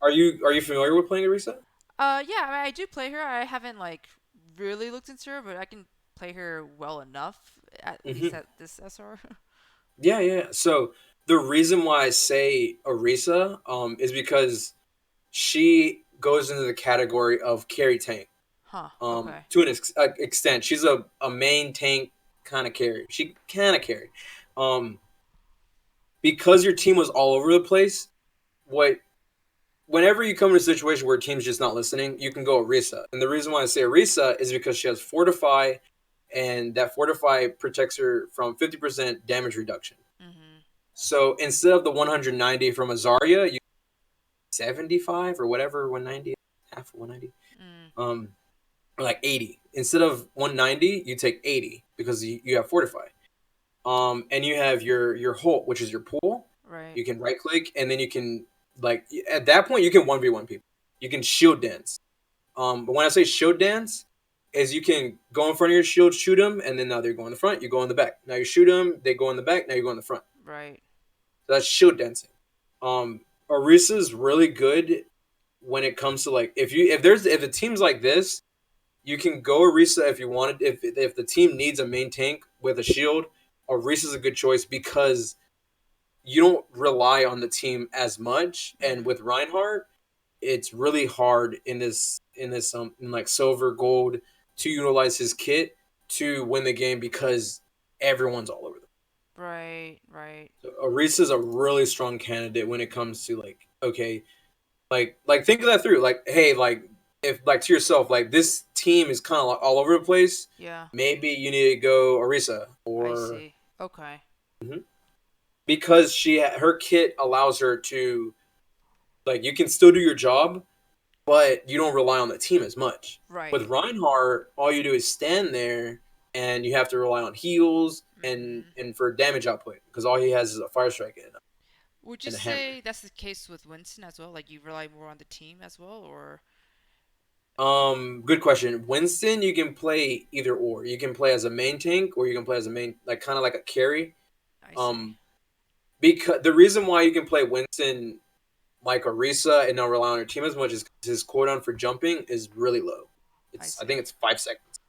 are you familiar with playing Orisa?
Yeah, I mean, I do play her. I haven't like really looked into her, but I can play her well enough, at least
Mm-hmm.
at this SR.
Yeah, yeah. So the reason why I say Orisa is because she goes into the category of carry tank.
Huh. Okay.
To an extent, she's a main tank kind of carry. She kind of carry. Um, because your team was all over the place. What Whenever you come in a situation where a team's just not listening, you can go Orisa. And the reason why I say Orisa is because she has Fortify, and that Fortify protects her from 50% damage reduction.
Mhm.
So instead of the 190 from a Zarya, you 75 or whatever, 190, half of 190,
Mm.
um, or like 80. Instead of 190, you take 80 because you have Fortify. And you have your Holt, which is your pool.
Right.
You can right click, and then you can like at that point you can 1v1 people. You can shield dance. But when I say shield dance, is you can go in front of your shield, shoot them, and then now they go in the front, you go in the back. Now you shoot them, they go in the back, now you go in the front.
Right.
So that's shield dancing. Orisa's really good when it comes to like if the team's like this, you can go Orisa if you wanted. If the team needs a main tank with a shield, Orisa's a good choice because you don't rely on the team as much. And
Mhm.
with Reinhardt, it's really hard in like silver gold to utilize his kit to win the game because everyone's all over them.
Right. Right.
So Arisa's a really strong candidate when it comes to like okay, like think of that through. Like hey, like if like to yourself, like this team is kind of like all over the place.
Yeah.
Maybe you need to go Arisa
I
or
see. Okay.
Mhm. Because her kit allows her to like you can still do your job, but you don't rely on the team as much. With
Right.
Reinhardt, all you do is stand there, and you have to rely on heals and
Mhm.
and for damage output because all he has is a fire strike
Would you
and a hammer.
say that's the case with Winston as well? Like you rely more on the team as well, or?
Good question. Winston, you can play either or. You can play as a main tank, or you can play as a main, like kind of like a carry.
I see.
Um, because the reason why you can play Winston like Orisa and not rely on your team as much is 'cause his cooldown for jumping is really low.
I
I think
see.
it's 5 seconds,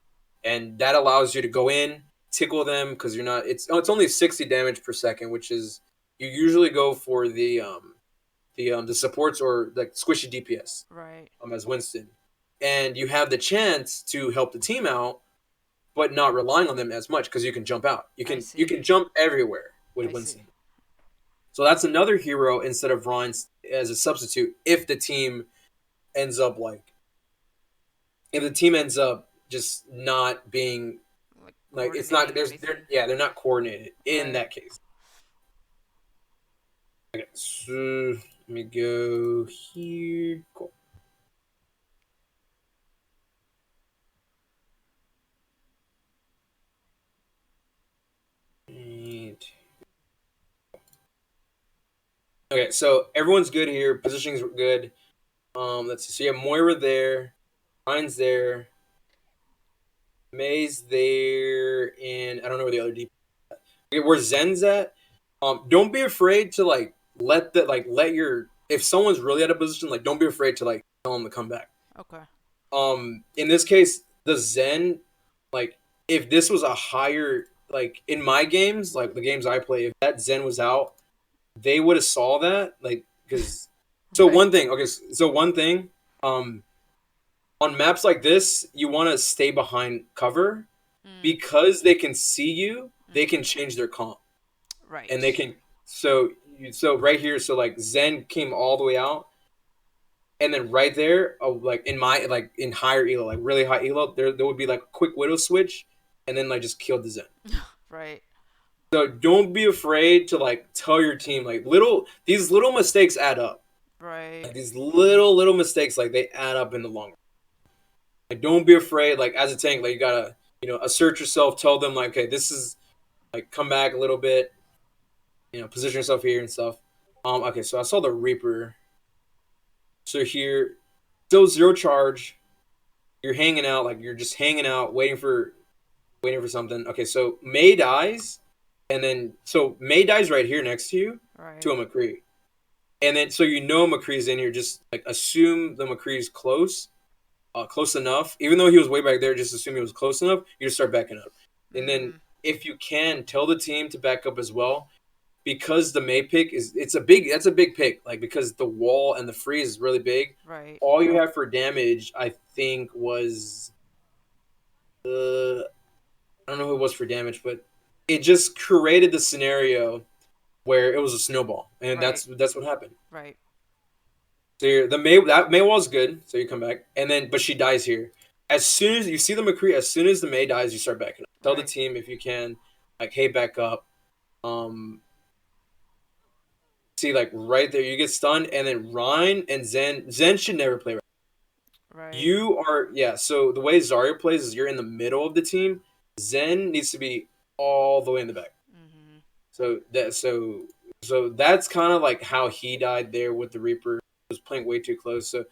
and that allows you to go in, tickle them because you're not. It's only 60 damage per second, which is you usually go for the supports or like squishy DPS
Right.
as Winston, and you have the chance to help the team out, but not relying on them as much because you can jump out. You
I
can you
see.
can jump everywhere with
I see.
Winston. So that's another hero instead of Rein as a substitute if the team ends up just not being
Like
like it's not
coordinating
there's they're
everything.
yeah they're not coordinated in
Right.
that case. Okay, so let me go here. Cool. And, okay, so everyone's good here. Positioning's good. Let's see. So you have Moira there, Ryan's there, May's there, and I don't know where the other DP. Okay, where Zen's at. Don't be afraid to let your if someone's really out of position, like don't be afraid to like tell them to come back.
Okay.
In this case, the Zen, like if this was a higher like in my games, like the games I play, if that Zen was out, they would have saw that like because so
Right.
one thing okay so one thing um on maps like this you want to stay behind cover
Mm.
because they can see you, they can
Mhm.
change their comp and they
Right.
can so right here so like Zen came all the way out and then right there like in my like in higher elo like really high elo there would be like a quick widow switch and then like just kill the Zen.
Right.
So don't be afraid to like tell your team like these little mistakes add up.
Right.
Like these little mistakes like they add up in the long run. Like don't be afraid like as a tank like you gotta assert yourself, tell them like okay this is like come back a little bit, position yourself here and stuff. Okay, so I saw the Reaper. So here, still zero charge. You're hanging out, like you're just hanging out, waiting for something. Okay, so May dies, and then so May dies right here next to you to
Right.
a McCree. And then so McCree's in here, just like assume the McCree's close enough. Even though he was way back there, just assume he was close enough, you just start backing up. And then
Mhm.
if you can, tell the team to back up as well. Because the May pick that's a big pick. Like because the wall and the freeze is really big.
Right.
All you have for damage, I think, was I don't know who it was for damage, but it just created the scenario where it was a snowball, and
Right.
that's what happened.
Right.
So the May wall's good, so you come back, and then but she dies here. As soon as you see the McCree, as soon as the May dies, you start backing up. Tell the
Right.
team if you can, like, hey, back up. Um, See, like right there, you get stunned, and then Rein and Zen should never play.
Right.
You are yeah. So the way Zarya plays is you're in the middle of the team. Zen needs to be all the way in the back.
Mhm.
So that's kind of like how he died there with the Reaper. He was playing way too close. So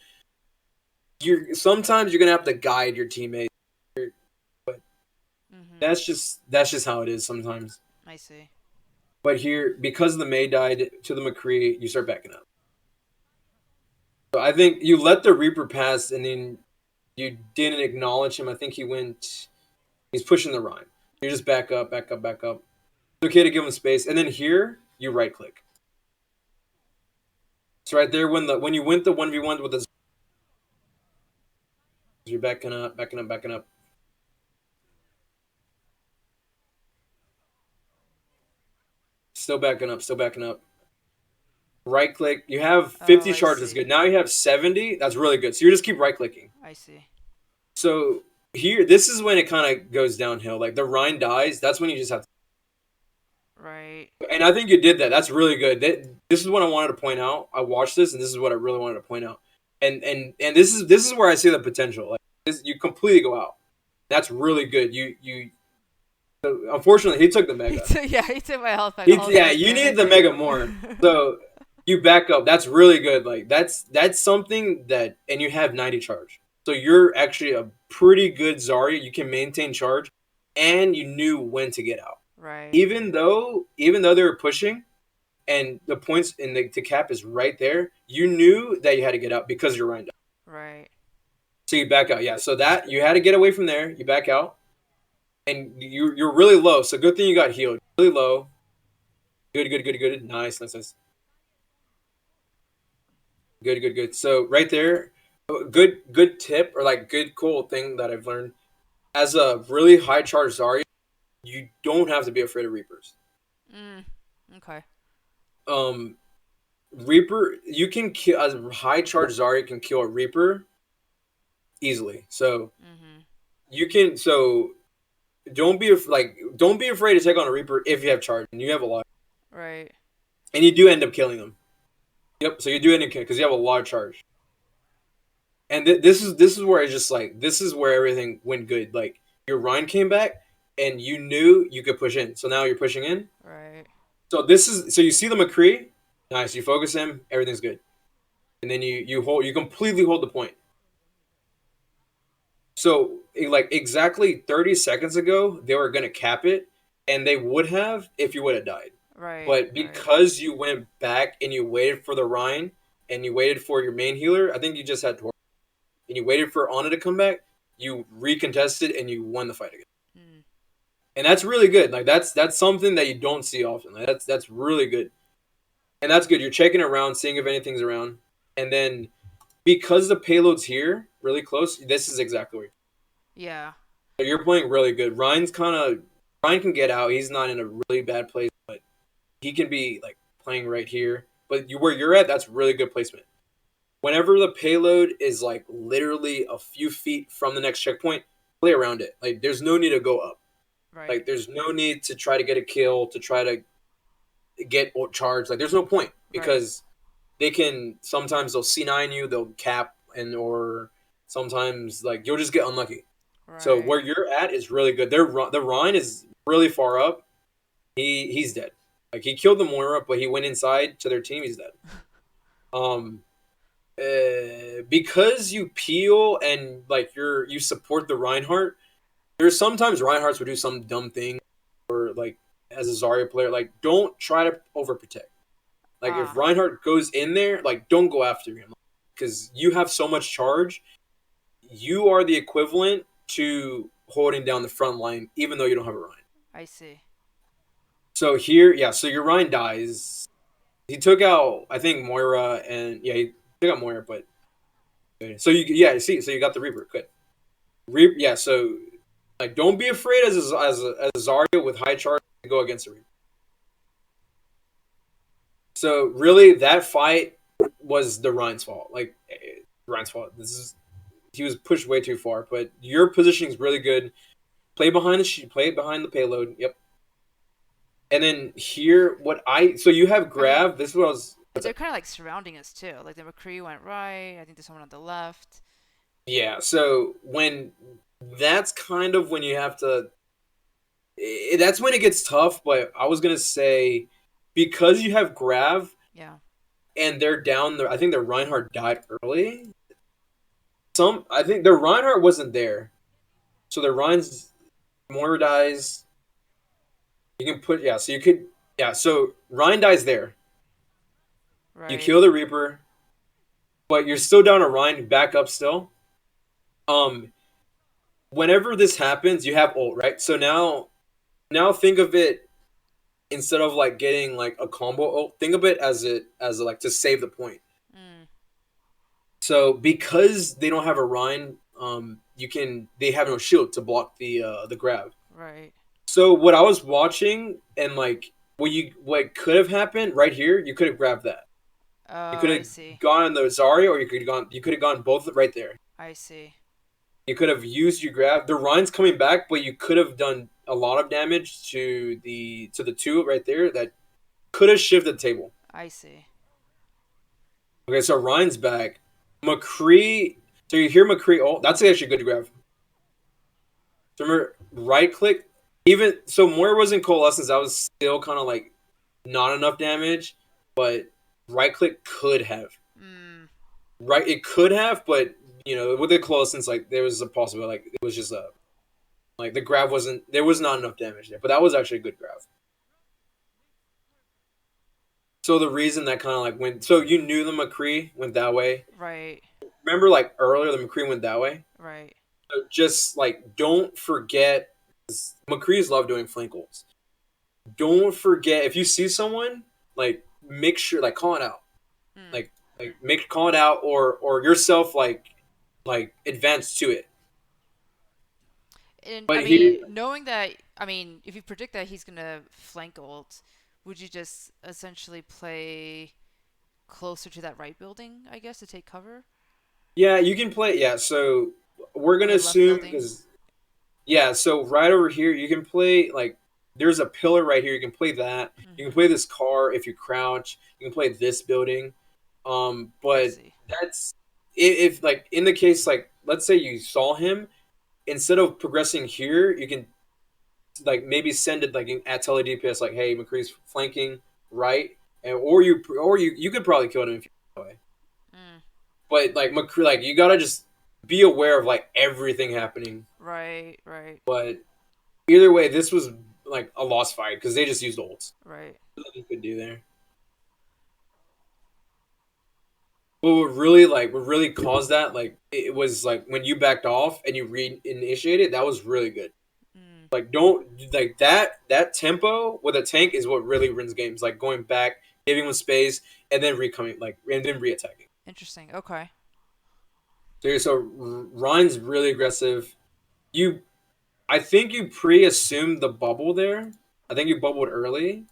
sometimes you're gonna have to guide your teammates. But
Mhm.
that's just how it is sometimes.
I see.
But here, because the May died to the McCree, you start backing up. So I think you let the Reaper pass, and then you didn't acknowledge him. I think he went. He's pushing the Rein. You just back up, back up, back up. It's okay to give him space, and then here you right click. So right there when you went the 1v1 with the you're backing up, backing up, backing up. Still backing up, still backing up. Right click. You have
Oh,
50
I
charges.
see.
Good. Now you have 70. That's really good. So you just keep right clicking.
I see.
So here, this is when it kind of goes downhill. Like the Rein dies. That's when you just have to.
Right.
And I think you did that. That's really good. This is what I wanted to point out. I watched this, and this is what I really wanted to point out. And this is where I see the potential. Like you completely go out. That's really good. Unfortunately he took the mega.
He took my health back all
Yeah,
so
you needed
quick.
the mega more. So you back up. That's really good. Like that's something that and you have 90 charge. So you're actually a pretty good Zarya. You can maintain charge and you knew when to get out.
Right.
Even though they were pushing and the points in the cap is right there, you knew that you had to get out because you're Rein.
Right.
So you back out. Yeah. So that you had to get away from there. You back out, and you're really low. So good thing you got healed. Really low. Good. Good. Good. Good. Nice. Nice. Nice. Good. Good. Good. So right there, good tip or like good cool thing that I've learned as a really high charge Zarya, you don't have to be afraid of Reapers.
Mm. Okay.
Um, Reaper, you can kill a high charge Zarya can kill a Reaper easily. So
Mhm.
you can don't be afraid to take on a Reaper if you have charge and you have a lot,
Right.
and you do end up killing them. Yep. So you do end up killing because you have a lot of charge. And this is where I just like this is where everything went good. Like your Rein came back and you knew you could push in. So now you're pushing in.
Right.
So you see the McCree, nice. You focus him, everything's good, and then you completely hold the point. So like exactly 30 seconds ago, they were gonna cap it, and they would have if you would have died.
Right.
But
Right.
because you went back and you waited for the Rein and you waited for your main healer, I think you just had Tor, and you waited for Ana to come back, you recontested and you won the fight again.
Mm.
And that's really good. Like that's something that you don't see often. Like, that's really good. And that's good. You're checking around, seeing if anything's around. And then because the payload's here, really close, this is exactly where
Yeah.
you're playing really good. Rein can get out. He's not in a really bad place, but he can be like playing right here. But where you're at, that's really good placement. Whenever the payload is like literally a few feet from the next checkpoint, play around it. Like there's no need to go up.
Right.
Like there's no need to try to get a kill, to try to get charged. Like there's no point
Right.
because sometimes they'll C9 you, they'll cap, and or sometimes like you'll just get unlucky. So
Right.
where you're at is really good. The Rhine is really far up. He's dead. Like he killed the Moira, but he went inside to their team. He's dead. Um, because you peel and like you support the Reinhardt. There's sometimes Reinhardts would do some dumb thing, or like as a Zarya player, like don't try to overprotect. Like if
Ah.
Reinhardt goes in there, like don't go after him because you have so much charge. You are the equivalent to holding down the front line, even though you don't have a Rein.
I see.
So here, yeah, so your Rein dies. He took out, I think Moira, and yeah, he took out Moira, but so yeah, see, so you got the Reaper, good. Yeah, so like don't be afraid as a Zarya with high charge to go against the Reaper. So really, that fight was the Rein's fault. Like Rein's fault. He was pushed way too far, but your positioning is really good. Play behind the payload. Yep. And then here, so you have
I mean,
Grav. This was what's
they're
that?
kind of like surrounding us too. Like the McCree went right. I think there's someone on the left.
Yeah. So when that's kind of when you have to. That's when it gets tough. But I was gonna say because you have Grav
Yeah.
and they're down there. I think their Reinhardt died early. I think their Reinhardt wasn't there, so their Rein's Moira dies. You can put so you could so Rein dies there. You
Right.
kill the Reaper, but you're still down a Rein back up still. Um, whenever this happens, you have ult, right? So now think of it instead of like getting like a combo ult, think of it as like to save the point.
Mm.
So because they don't have a Rein, they have no shield to block the grab.
Right.
So what I was watching and like what could have happened right here, you could have grabbed that. You
Oh,
could
I
have
see.
gone on the Zarya, or you could have gone both right there.
I see.
You could have used your grab. The Ryan's coming back, but you could have done a lot of damage to the two right there that could have shifted the table.
I see.
Okay, so Ryan's back. McCree. So you hear McCree. Oh, that's actually good to grab. So remember, right click. Even so, Moira was in coalescence. That was still kind of like not enough damage, but right click could have.
Mm.
Right, it could have, but with the coalescence, like there was a possibility. Like it was just a Like the grab wasn't there was not enough damage there, but that was actually a good grab. So the reason that kind of like went so you knew the McCree went that way.
Right.
Remember like earlier the McCree went that way.
Right.
So just like don't forget McCree's love doing flank ults. Don't forget if you see someone like make sure like call it out
Mm.
like make call it out or yourself like advance to it.
And I
But
mean,
here,
knowing that, I mean, if you predict that he's gonna flank ult, would you just essentially play closer to that right building, I guess, to take cover?
yeah, you can play. Yeah, so we're
Or
gonna
the left
assume
building?
because yeah, so right over here you can play like there's a pillar right here. You can play that. You can
Mm-hmm.
play this car if you crouch. You can play this building.
I
But
see.
that's if like in the case like let's say you saw him instead of progressing here, you can like maybe send it like at tele DPS like hey McCree's flanking right, and or you could probably kill him if you that way.
Mm.
But like McCree, like you gotta just be aware of like everything happening.
Right. Right.
But either way, this was like a lost fight because they just used ults.
Right.
Nothing you could do there. But what really caused that like it was like when you backed off and you reinitiated that was really good.
Mm.
Like don't like that tempo with a tank is what really wins games. Like going back, giving them space, and then recoming like and then reattacking.
Interesting. Okay.
So Ryan's really aggressive. You I think you pre-assumed the bubble there. I think you bubbled early.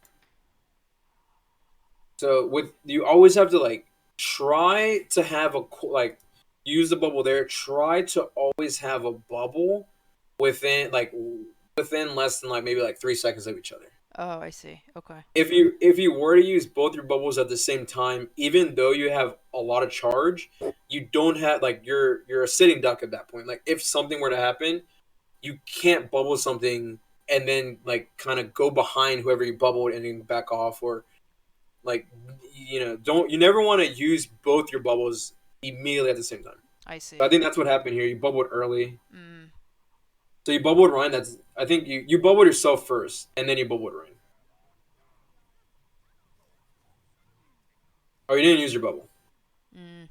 So with you always have to like try to have a like use the bubble there. Try to always have a bubble within like within less than like maybe like 3 seconds of each other.
Oh, I see. Okay.
If you were to use both your bubbles at the same time, even though you have a lot of charge, you don't have like you're a sitting duck at that point. Like if something were to happen, you can't bubble something and then like kind of go behind whoever you bubbled and then back off or like don't you never want to use both your bubbles immediately at the same time.
I
So I
see.
think that's what happened here. You bubbled early.
Mm.
So you bubbled Ryan. That's I think you bubbled yourself first and then you bubbled Ryan. Oh, you didn't use your bubble.
Mm.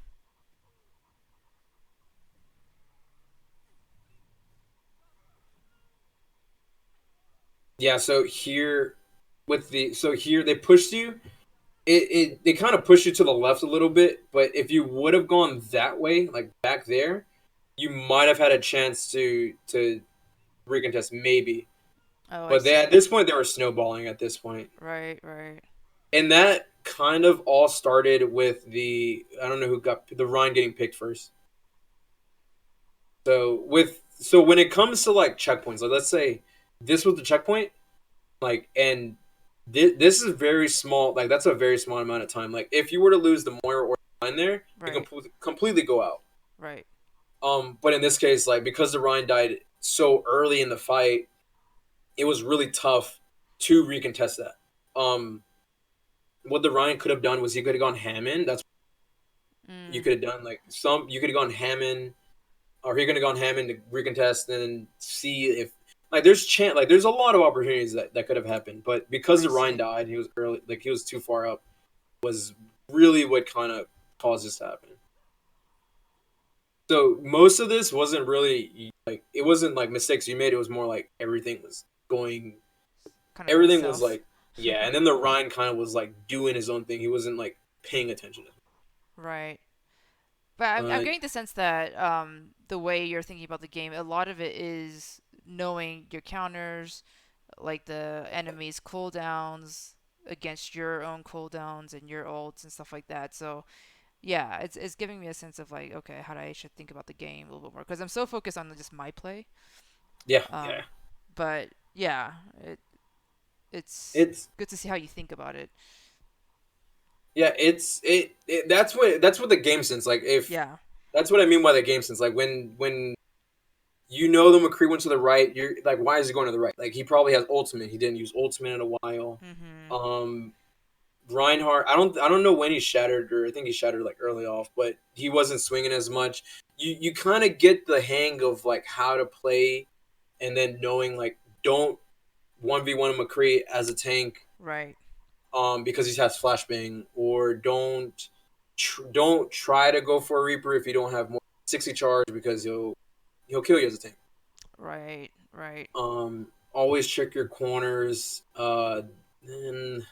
Yeah. So here with the so here they pushed you. It they kind of pushed you to the left a little bit, but if you would have gone that way, like back there, you might have had a chance to recontest maybe.
Oh, I
But they at
see.
this point they were snowballing at this point,
Right. Right.
and that kind of all started with the I don't know who got the Ryan getting picked first. So when it comes to like checkpoints, like let's say this was the checkpoint, like and this is very small. Like that's a very small amount of time. Like if you were to lose the Moira or the Ryan there, you can
Right.
completely go out.
Right.
But in this case, like because the Ryan died so early in the fight, it was really tough to recontest that. What the Ryan could have done was he could have gone Hammond. That's what you
Mm.
could have done. Like some you could have gone Hammond, or he could have gone Hammond to recontest and then see if like there's a lot of opportunities that could have happened. But because
I
the Ryan
see.
died, he was early, like he was too far up. Was really what kind of caused this to happen. So most of this wasn't really like it wasn't like mistakes you made. It was more like everything was going.
Kind of went
Everything was
south.
like yeah, and then the Ryan kind of was like doing his own thing. He wasn't like paying attention.
Right. But I'm
Uh,
getting the sense that the way you're thinking about the game, a lot of it is knowing your counters, like the enemy's cooldowns against your own cooldowns and your ults and stuff like that. So yeah, it's giving me a sense of like, okay, how I should think about the game a little bit more because I'm so focused on just my play.
yeah, yeah.
Um, but yeah, it's
It's
good to see how you think about it.
yeah, that's what the game sense like if
Yeah.
that's what I mean by the game sense like when you know the McCree went to the right, you're like why is he going to the right? Like he probably has ultimate. He didn't use ultimate in a while.
Mhm.
Um Reinhardt, I don't know when he shattered or I think he shattered like early off, but he wasn't swinging as much. You kind of get the hang of like how to play and then knowing like don't 1v1 McCree as a tank
Right.
because he has flashbang, or don't try to go for a Reaper if you don't have more 60 charge because he'll kill you as a tank.
Right. Right.
Always check your corners. And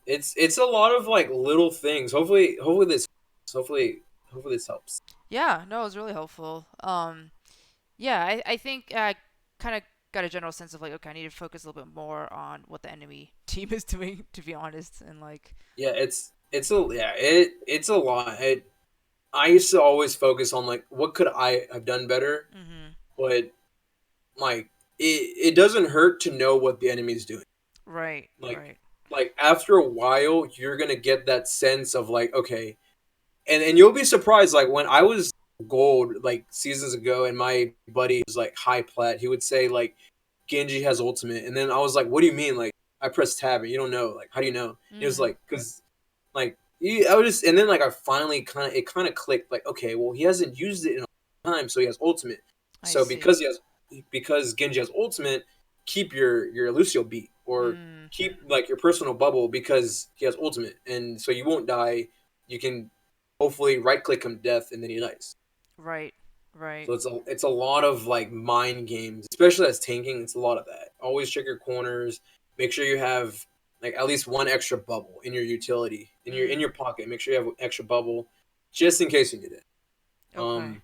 it's a lot of like little things. Hopefully hopefully this helps.
Yeah. No, it was really helpful. Yeah. I think I kind of got a general sense of like, okay, I need to focus a little bit more on what the enemy team is doing, to be honest, and like.
Yeah, it's a lot. I used to always focus on like what could I have done better,
Mhm.
but like it doesn't hurt to know what the enemy's doing.
Right.
Like
Right.
like after a while, you're gonna get that sense of like okay, and you'll be surprised. Like when I was gold like seasons ago, and my buddy was like high plat, he would say like Genji has ultimate, and then I was like, what do you mean? Like I pressed tab, and you don't know. Like how do you know? He was
Mhm.
like, because like I was just, and then like I finally kind of clicked. Like okay, well he hasn't used it in a long time, so he has ultimate.
I
So
see.
because Genji has ultimate, keep your Lucio beat or
Mm.
keep like your personal bubble because he has ultimate, and so you won't die. You can hopefully right click him death, and then he dies.
Right. Right.
So it's a lot of like mind games, especially as tanking. It's a lot of that. Always check your corners. Make sure you have like at least one extra bubble in your utility in
Mm.
your pocket. Make sure you have an extra bubble just in case you need it.
Okay.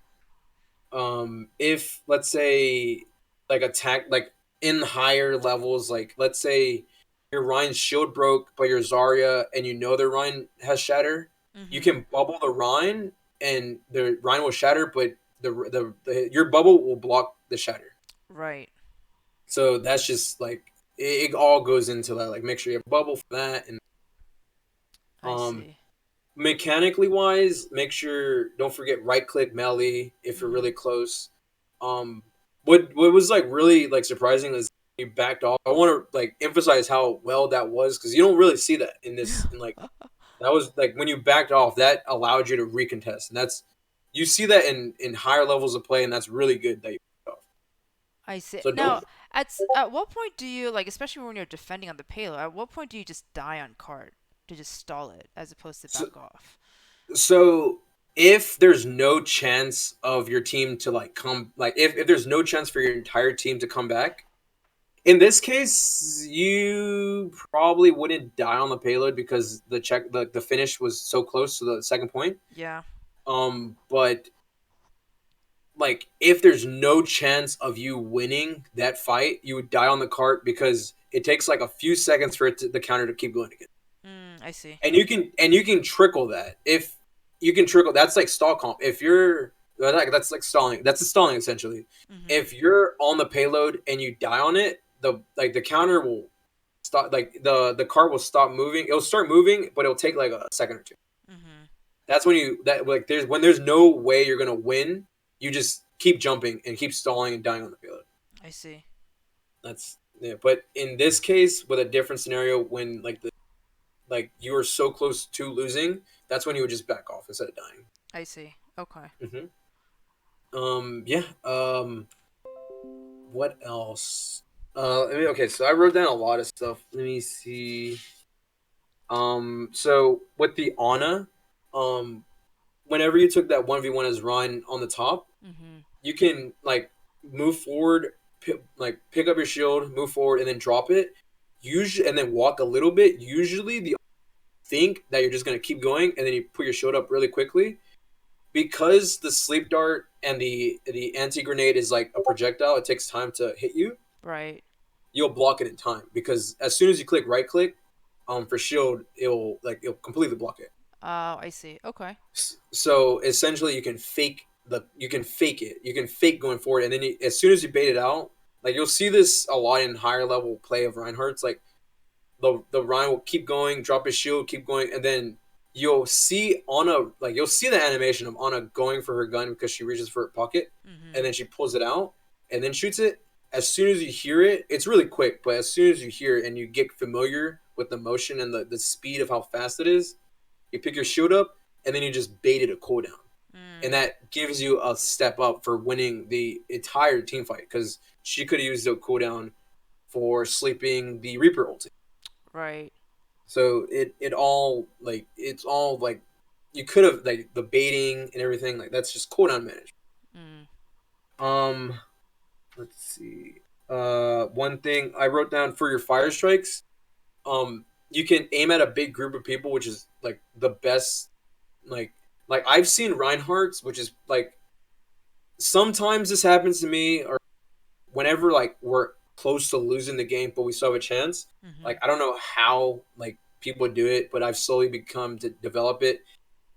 Um, if let's say like attack like in higher levels, like let's say your Rhine shield broke, but your Zarya and you know the Rhine has shatter, you
Mhm.
can bubble the Rhine and the Rhine will shatter, but your bubble will block the shatter.
Right.
So that's just like it all goes into that. Like make sure you have a bubble for that, and
I
um
see.
mechanically wise, make sure don't forget right click melee if you're
Mhm.
really close. Um, what was like really like surprising is you backed off. I want to like emphasize how well that was because you don't really see that in this. In like that was like when you backed off, that allowed you to recontest, and that's you see that in higher levels of play, and that's really good that you backed off.
I see.
So
Now,
don't.
at what point do you like, especially when you're defending on the payload? At what point do you just die on cart to just stall it as opposed to
So,
back off?
so if there's no chance of your team to like come like if there's no chance for your entire team to come back, in this case, you probably wouldn't die on the payload because the finish was so close to the second point.
Yeah.
But like if there's no chance of you winning that fight, you would die on the cart because it takes like a few seconds for the counter to keep going again.
Mm, I see.
And you can trickle that if you can trickle. That's like stall comp. If you're like that's like stalling. That's a stalling essentially.
Mhm.
If you're on the payload and you die on it, the counter will stop. Like the cart will stop moving. It'll start moving, but it'll take like a second or two.
Mhm.
That's when there's no way you're gonna win. You just keep jumping and keep stalling and dying on the payload.
I see.
That's yeah. But in this case, with a different scenario, when like you are so close to losing, that's when you would just back off instead of dying.
I see. Okay.
Yeah. What else? Okay, so I wrote down a lot of stuff. Let me see. So with the Ana, um, whenever you took that 1v1 as Rein on the top,
Mhm.
you can like move forward, pick up your shield, move forward, and then drop it. Usually, and then walk a little bit. Usually, the think that you're just gonna keep going, and then you put your shield up really quickly because the sleep dart and the anti grenade is like a projectile. It takes time to hit you.
Right.
You'll block it in time because as soon as you click right click, for shield, it'll completely block it.
Oh, I see. Okay.
So essentially, you can fake it. You can fake going forward, and then as soon as you bait it out, like you'll see this a lot in higher level play of Reinhardt's. Like the Ryan will keep going, drop his shield, keep going, and then you'll see the animation of Anna going for her gun because she reaches for her pocket, and
Mhm.
then she pulls it out and then shoots it. As soon as you hear it, it's really quick, but as soon as you hear it and you get familiar with the motion and the speed of how fast it is, you pick your shield up and then you just bait it a cooldown. and
Mm.
that gives you a step up for winning the entire team fight because she could have used the cooldown for sleeping the Reaper ulti.
Right.
So it all like it's all like you could have like the baiting and everything like that's just cooldown management.
Mm.
Um, let's see. One thing I wrote down for your fire strikes. You can aim at a big group of people, which is like the best. Like like I've seen Reinhardt's, which is like sometimes this happens to me, or whenever like we're close to losing the game, but we still have a chance.
Mm-hmm.
Like I don't know how like people do it, but I've slowly become to develop it.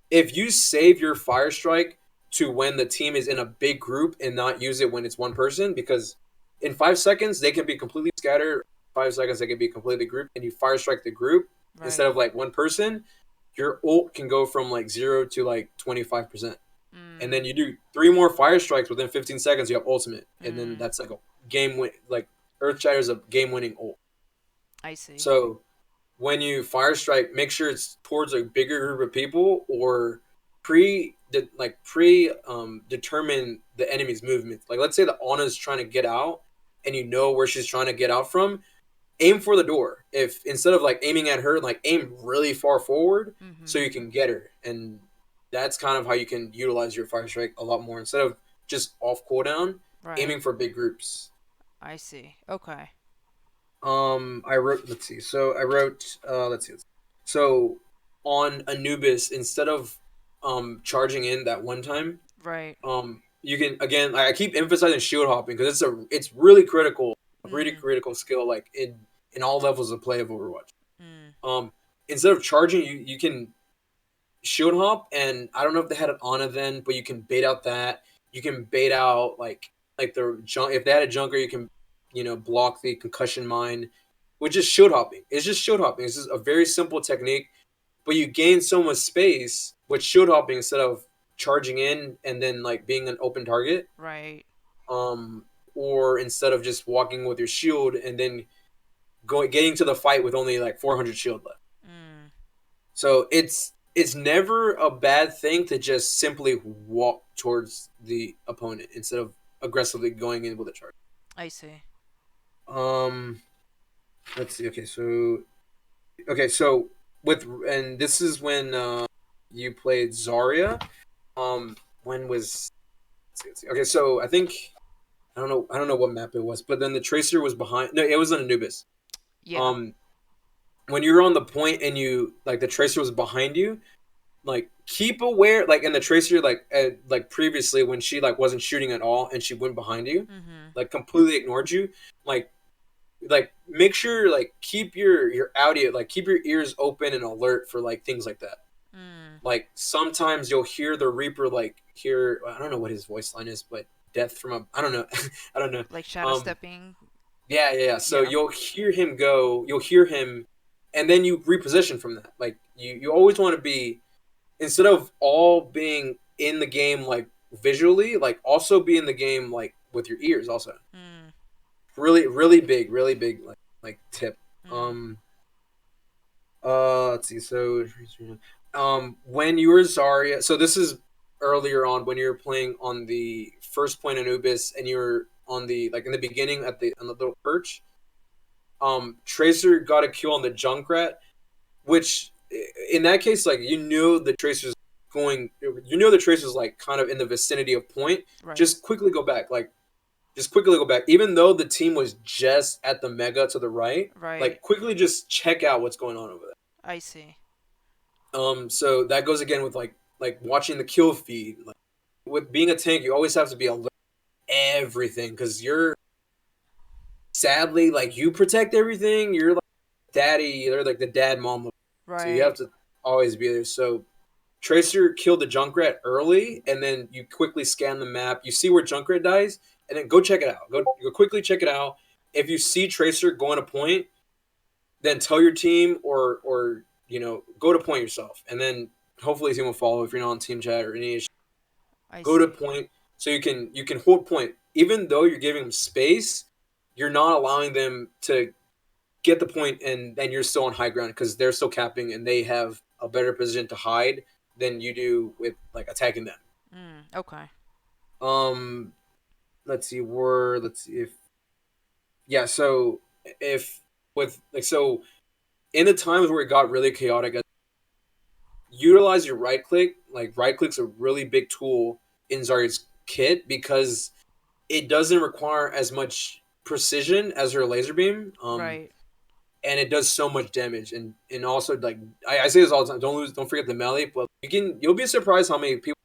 If you save your fire strike to when the team is in a big group and not use it when it's one person, because in 5 seconds they can be completely scattered. 5 seconds they can be completely grouped, and you fire strike the group instead
Right.
of like one person. Your ult can go from like 0 to like 25%, and
Mm.
then you do three more fire strikes within 15 seconds. You have ultimate, and then
Mm.
that's like a game win. Like Earth Shatter's a game winning ult.
I see.
So when you fire strike, make sure it's towards a bigger group of people or determine the enemy's movement. Like let's say the Ana's trying to get out and you know where she's trying to get out from, aim for the door. If instead of like aiming at her, like aim really far forward so
Mm-hmm.
you can get her. And that's kind of how you can utilize your fire strike a lot more instead of just off cooldown,
Right.
aiming for big groups.
I see. Okay.
I wrote. Let's see. So I wrote. Let's see. So on Anubis, instead of charging in that one time,
Right.
you can again. I keep emphasizing shield hopping because it's really critical, a really
Mm.
critical skill, like in all levels of play of Overwatch.
Mm.
Um, Instead of charging, you can shield hop, and I don't know if they had it on it then, but you can bait out that. You can bait out like the junk. If they had a junker, you can block the concussion mine, which is shield hopping. It's just shield hopping. It's just a very simple technique, but you gain so much space with shield hopping instead of charging in and then like being an open target.
Right.
Um, or instead of just walking with your shield and then going getting to the fight with only like 400 shield left.
Mm.
So it's never a bad thing to just simply walk towards the opponent instead of aggressively going in with a charge.
I see.
Um, let's see. Okay, so with and this is when you played Zarya. When was let's see. Okay, so I don't know what map it was, but then the tracer was behind. No, it was on Anubis.
Yeah.
Um, when you were on the point and you like the tracer was behind you, like keep aware like in the tracer like previously when she like wasn't shooting at all and she went behind you
Mm-hmm.
like completely ignored you like make sure like keep your audio like keep your ears open and alert for like things like that.
Mm.
Like sometimes you'll hear the Reaper like hear I don't know what his voice line is, but death from a I don't know. I don't know.
Like shadow
um
stepping.
yeah, so
Yeah.
you'll hear him and then you reposition from that. Like you always want to be instead of all being in the game like visually, like also be in the game like with your ears also.
Mm.
Really big like tip.
Mm.
Um let's see. So when you were Zarya, so this is earlier on when you were playing on the first point Anubis and you were on the like in the beginning at the on the little perch. Tracer got a kill on the Junkrat, which in that case, like the tracer's like kind of in the vicinity of point.
Right.
Just quickly go back, like just quickly go back. Even though the team was just at the mega to the right,
Right.
like quickly just check out what's going on over
I see.
there. So that goes again with like watching the kill feed. Like with being a tank, you always have to be alert to everything because you're sadly like you protect everything. You're like daddy, they're like the dad mom, so you have
Right.
to always be there. So Tracer killed the Junkrat early, and then you quickly scan the map. You see where Junkrat dies, and then go check it out. Go quickly check it out. If you see Tracer going to point, then tell your team or go to point yourself, and then hopefully the team will follow if you're not on team chat or any issue.
I
Go to
see.
point so you can hold point. Even though you're giving them space, you're not allowing them to get the point, and then you're still on high ground because they're still capping and they have a better position to hide than you do with like attacking them.
Okay.
Um, let's see, were let's see if yeah. So if with like so in the times where it got really chaotic, utilize your right click. Like right click's a really big tool in Zarya's kit because it doesn't require as much precision as her laser beam.
Right.
And it does so much damage. And also like I say this all the time. Don't forget the melee. But you'll be surprised how many people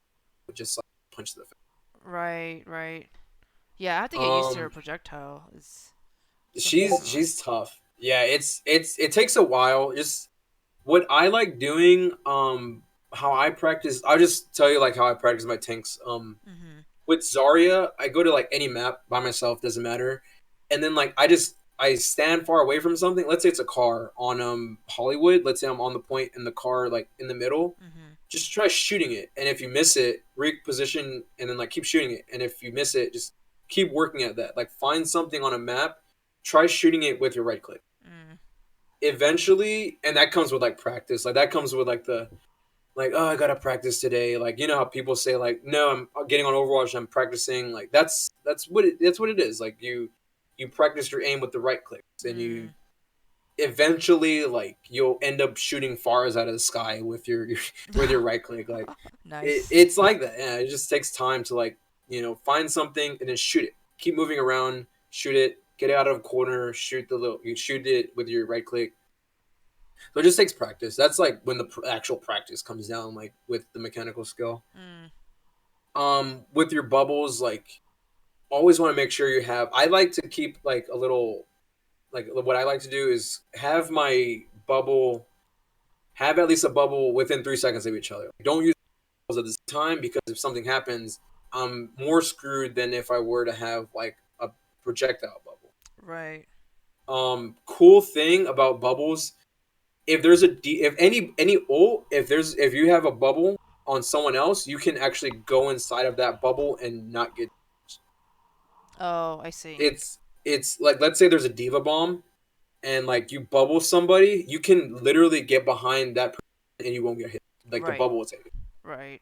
just like punch the face.
Right. Right. Yeah, I have to get used to her
Um,
projectile. It's a pain in the butt.
she's tough. Yeah, it takes a while. Just what I like doing. How I practice. I'll just tell you like how I practice my tanks.
Mhm.
With Zarya, I go to like any map by myself, doesn't matter. And then like I stand far away from something. Let's say it's a car on Hollywood. Let's say I'm on the point in the car like in the middle.
Mhm.
Just try shooting it. And if you miss it, reposition and then like keep shooting it. And if you miss it, just keep working at that. Like find something on a map, try shooting it with your right click.
Mm.
Eventually, and that comes with like practice. Like that comes with like the like oh I gotta practice today, like you know how people say like no I'm getting on Overwatch, I'm practicing, like that's what it is, like you practice your aim with the right clicks and you
Mm.
eventually like you'll end up shooting fars out of the sky with your with your right click, like
Nice.
it's like that, yeah, it just takes time to like find something and then shoot it, keep moving around, shoot it, get out of a corner, you shoot it with your right click. So it just takes practice. That's like when the actual practice comes down, like with the mechanical skill.
Mm.
With your bubbles, like always want to make sure you have. I like to keep like a little, like what I like to do is have my bubble, have at least a bubble within 3 seconds of each other. Don't use bubbles at the same time because if something happens, I'm more screwed than if I were to have like a projectile bubble.
Right.
Cool thing about bubbles, if there's if any ult, if you have a bubble on someone else, you can actually go inside of that bubble and not get.
Oh, I see.
It's like let's say there's a diva bomb and like you bubble somebody, you can literally get behind that person and you won't get hit. Like the
Right.
bubble will take it,
Right.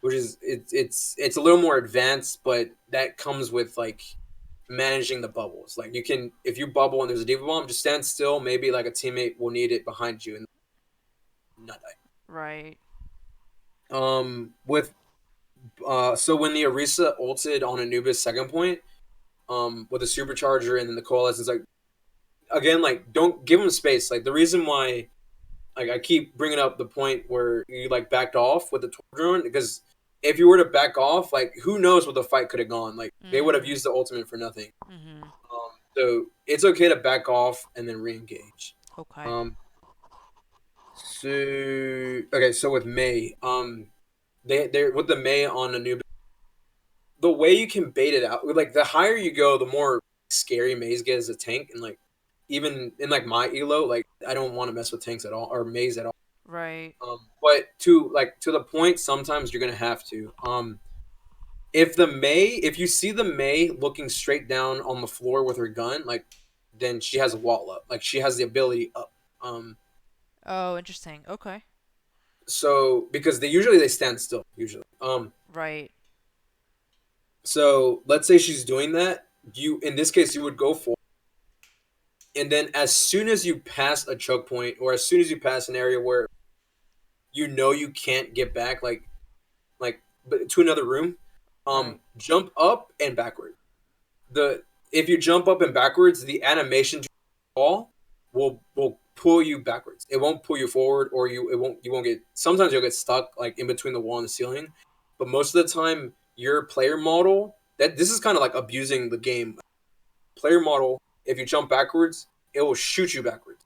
which is it's a little more advanced, but that comes with like managing the bubbles. Like you can if you bubble and there's a diva bomb, just stand still. Maybe like a teammate will need it behind you and not die.
Right.
With so when the Orisa ulted on Anubis second point, with a supercharger and then the coalescence, like again, like don't give him space. Like the reason why, like I keep bringing up the point where you like backed off with the drone because if you were to back off, like who knows what the fight could have gone. Like they would have
Mm.
used the ultimate for nothing.
Mhm.
So it's okay to back off and then re-engage.
Okay.
Um, so okay, so with May, they're with the May on Anubis, the way you can bait it out, like the higher you go, the more scary Maze get as a tank, and like even in like my elo, like I don't want to mess with tanks at all or Maze at all.
Right.
But to the point, sometimes you're gonna have to. If you see the May looking straight down on the floor with her gun, like then she has a wall up, like she has the ability up. Um,
Oh, interesting. Okay.
so because they stand still usually.
Right.
So let's say she's doing that. You in this case you would go for, and then as soon as you pass a choke point or as soon as you pass an area where you can't get back, like but to another room,
Right.
jump up and backward. The If you jump up and backwards, the animation to fall will pull you backwards. It won't pull you forward, or you won't get. Sometimes you'll get stuck like in between the wall and the ceiling, but most of the time your player model, that this is kind of like abusing the game. Player model, if you jump backwards, it will shoot you backwards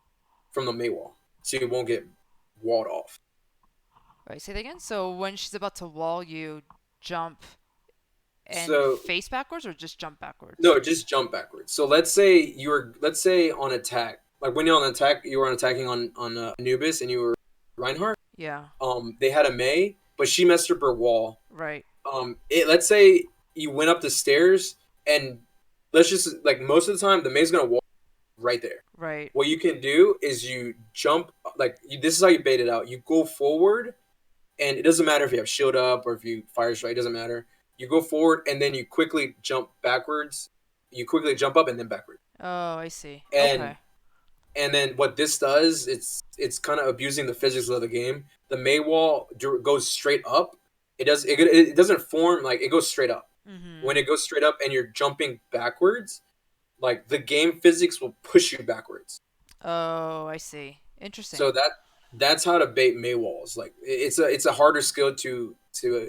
from the May wall, so you won't get walled off.
Right. Say that again. So when she's about to wall you, jump and
So
face backwards, or just jump backwards?
no, just jump backwards. So let's say on attack, like when you're on attack, you were on attacking on Anubis and you were Reinhardt.
Yeah.
They had a May, but she messed up her wall.
Right.
Let's say you went up the stairs and let's just like most of the time the May's gonna wall right there.
Right.
What you can do is you jump, like this is how you bait it out. You go forward and it doesn't matter if you have shield up or if you fire strike. It doesn't matter. You go forward and then you quickly jump backwards. You quickly jump up and then backwards.
Oh, I see.
And
Okay.
and then what this does, it's kind of abusing the physics of the game. The May wall goes straight up. It doesn't form like it goes straight up.
Mhm.
When it goes straight up and you're jumping backwards, like the game physics will push you backwards.
Oh, I see. Interesting.
So that's how to bait May walls. Like it's a harder skill to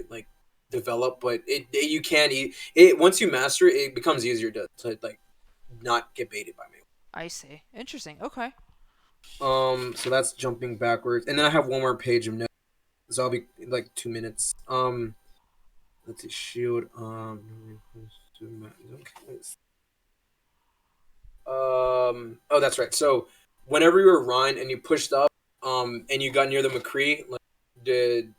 like develop, but you can it once you master it, it becomes easier to like not get baited by May.
I see. Interesting. Okay.
So that's jumping backwards, and then I have one more page of notes. So I'll be like 2 minutes. Let's see, shield. Oh, that's right. So whenever you were Rein and you pushed up, and you got near the McCree, like did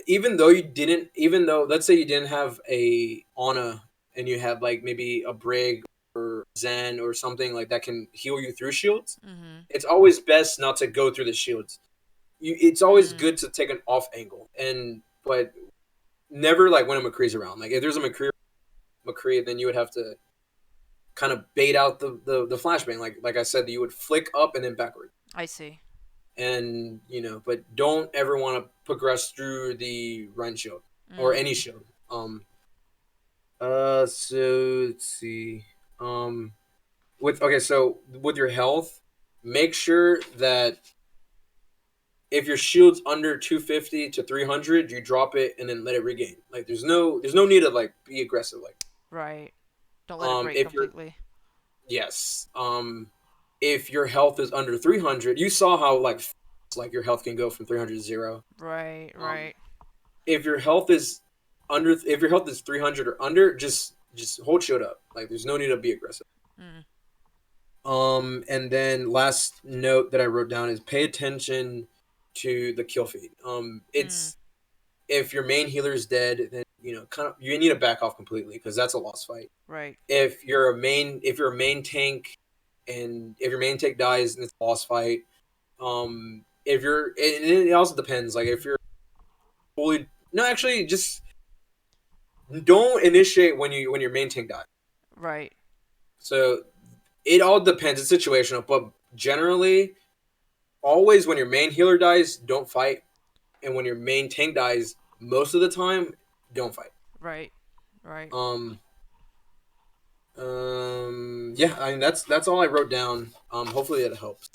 even though let's say you didn't have a Ana and you had like maybe a Brig or Zen or something like that can heal you through shields,
Mhm.
it's always best not to go through the shields. It's always
Mm.
good to take an off angle, and but never like when a McCree's around. Like if there's a McCree, then you would have to kind of bait out the flashbang. Like I said, you would flick up and then backward,
I see.
and but don't ever want to progress through the run shield or any
Mm.
shield. So let's see. So with your health, make sure that if your shield's under 250 to 300, you drop it and then let it regain. Like there's no need to like be aggressive. Like
Right. Don't let it break
if you're
completely.
yes, if your health is under 300, you saw how like your health can go from 300 to zero.
Right.
Um,
Right.
if your health is if your health is 300 or under, just hold shield up. Like there's no need to be aggressive.
Mm.
And then last note that I wrote down is pay attention to the kill feed.
Mm.
It's if your main healer is dead, then kind of you need to back off completely because that's a lost fight.
Right.
If you're a main tank, and if your main tank dies, then it's a lost fight. If you're, and it also depends. Like if you're fully, no, actually, just don't initiate when your main tank dies.
Right.
So it all depends. It's situational, but generally, always when your main healer dies, don't fight, and when your main tank dies, most of the time, don't fight.
Right. Right.
Um, yeah, I mean that's all I wrote down. Hopefully it helps.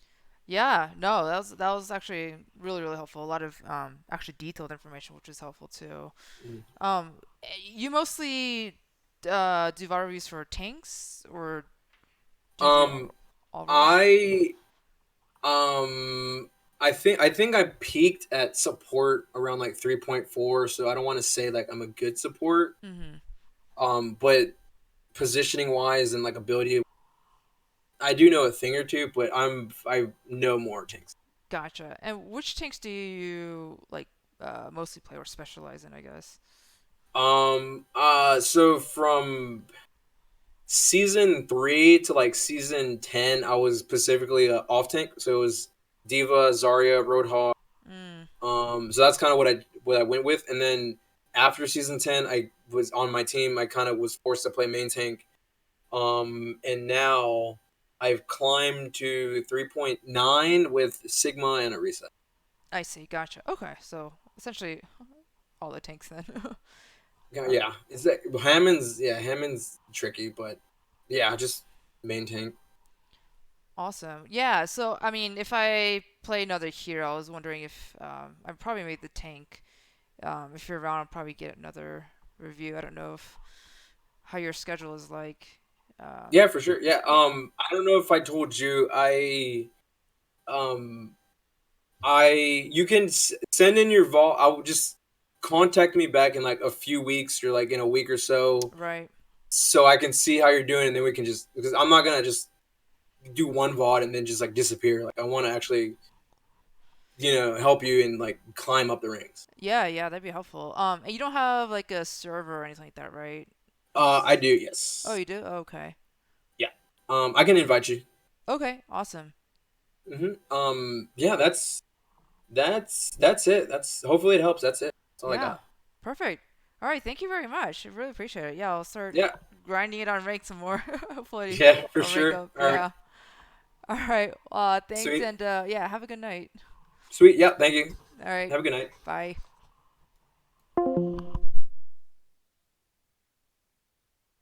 Yeah. No, that was actually really really helpful. A lot of actually detailed information, which is helpful too. You mostly do VOD reviews for tanks, or do you do
Um,
all roles?
I I think I peaked at support around like 3.4, so I don't want to say like I'm a good support.
Mm-hmm.
But positioning wise and like ability, I do know a thing or two, but I know more tanks.
Gotcha. And which tanks do you like mostly play or specialize in, I guess?
So from season 3 to like season 10, I was specifically a off tank, so it was Diva, Zarya, Roadhog.
Mm,
So that's kind of what I went with, and then after season 10, I was on my team. I kind of was forced to play main tank. And now I've climbed to 3.9 with Sigma and a reset.
I see. Gotcha. Okay. So essentially all the tanks then.
Yeah,
uh,
yeah. Is that Hammond's tricky, but yeah, just main tank.
awesome. Yeah. So I mean, if I play another hero, I was wondering if I probably made the tank. If you're around, I'll probably get another review. I don't know if how your schedule is like.
Yeah, for sure. Yeah. I don't know if I told you. Um you can send in your vault. I will just contact me back in like a few weeks or like in a week or
Right.
so I can see how you're doing, and then we can just because I'm not gonna just do one VOD and then just like disappear. Like I want to actually help you and like climb up the ranks.
Yeah. Yeah. That'd be helpful. And you don't have like a server or anything like that, right?
I do,
Oh,
yes.
you do. Okay.
Yeah. I can invite you.
Okay. Awesome.
Yeah, that's That's it. That's hopefully it helps. That's it. That's all I
Yeah.
got.
Perfect. All right. Thank you very much. I really appreciate it. Yeah, I'll start
Yeah.
grinding it on rank some more. Hopefully,
Yeah, for
I'll rank
sure.
up.
All right.
Yeah. All right. Thanks,
Sweet.
and yeah, have a good night.
Sweet. Yeah, thank you.
All right.
Have a good night.
Bye.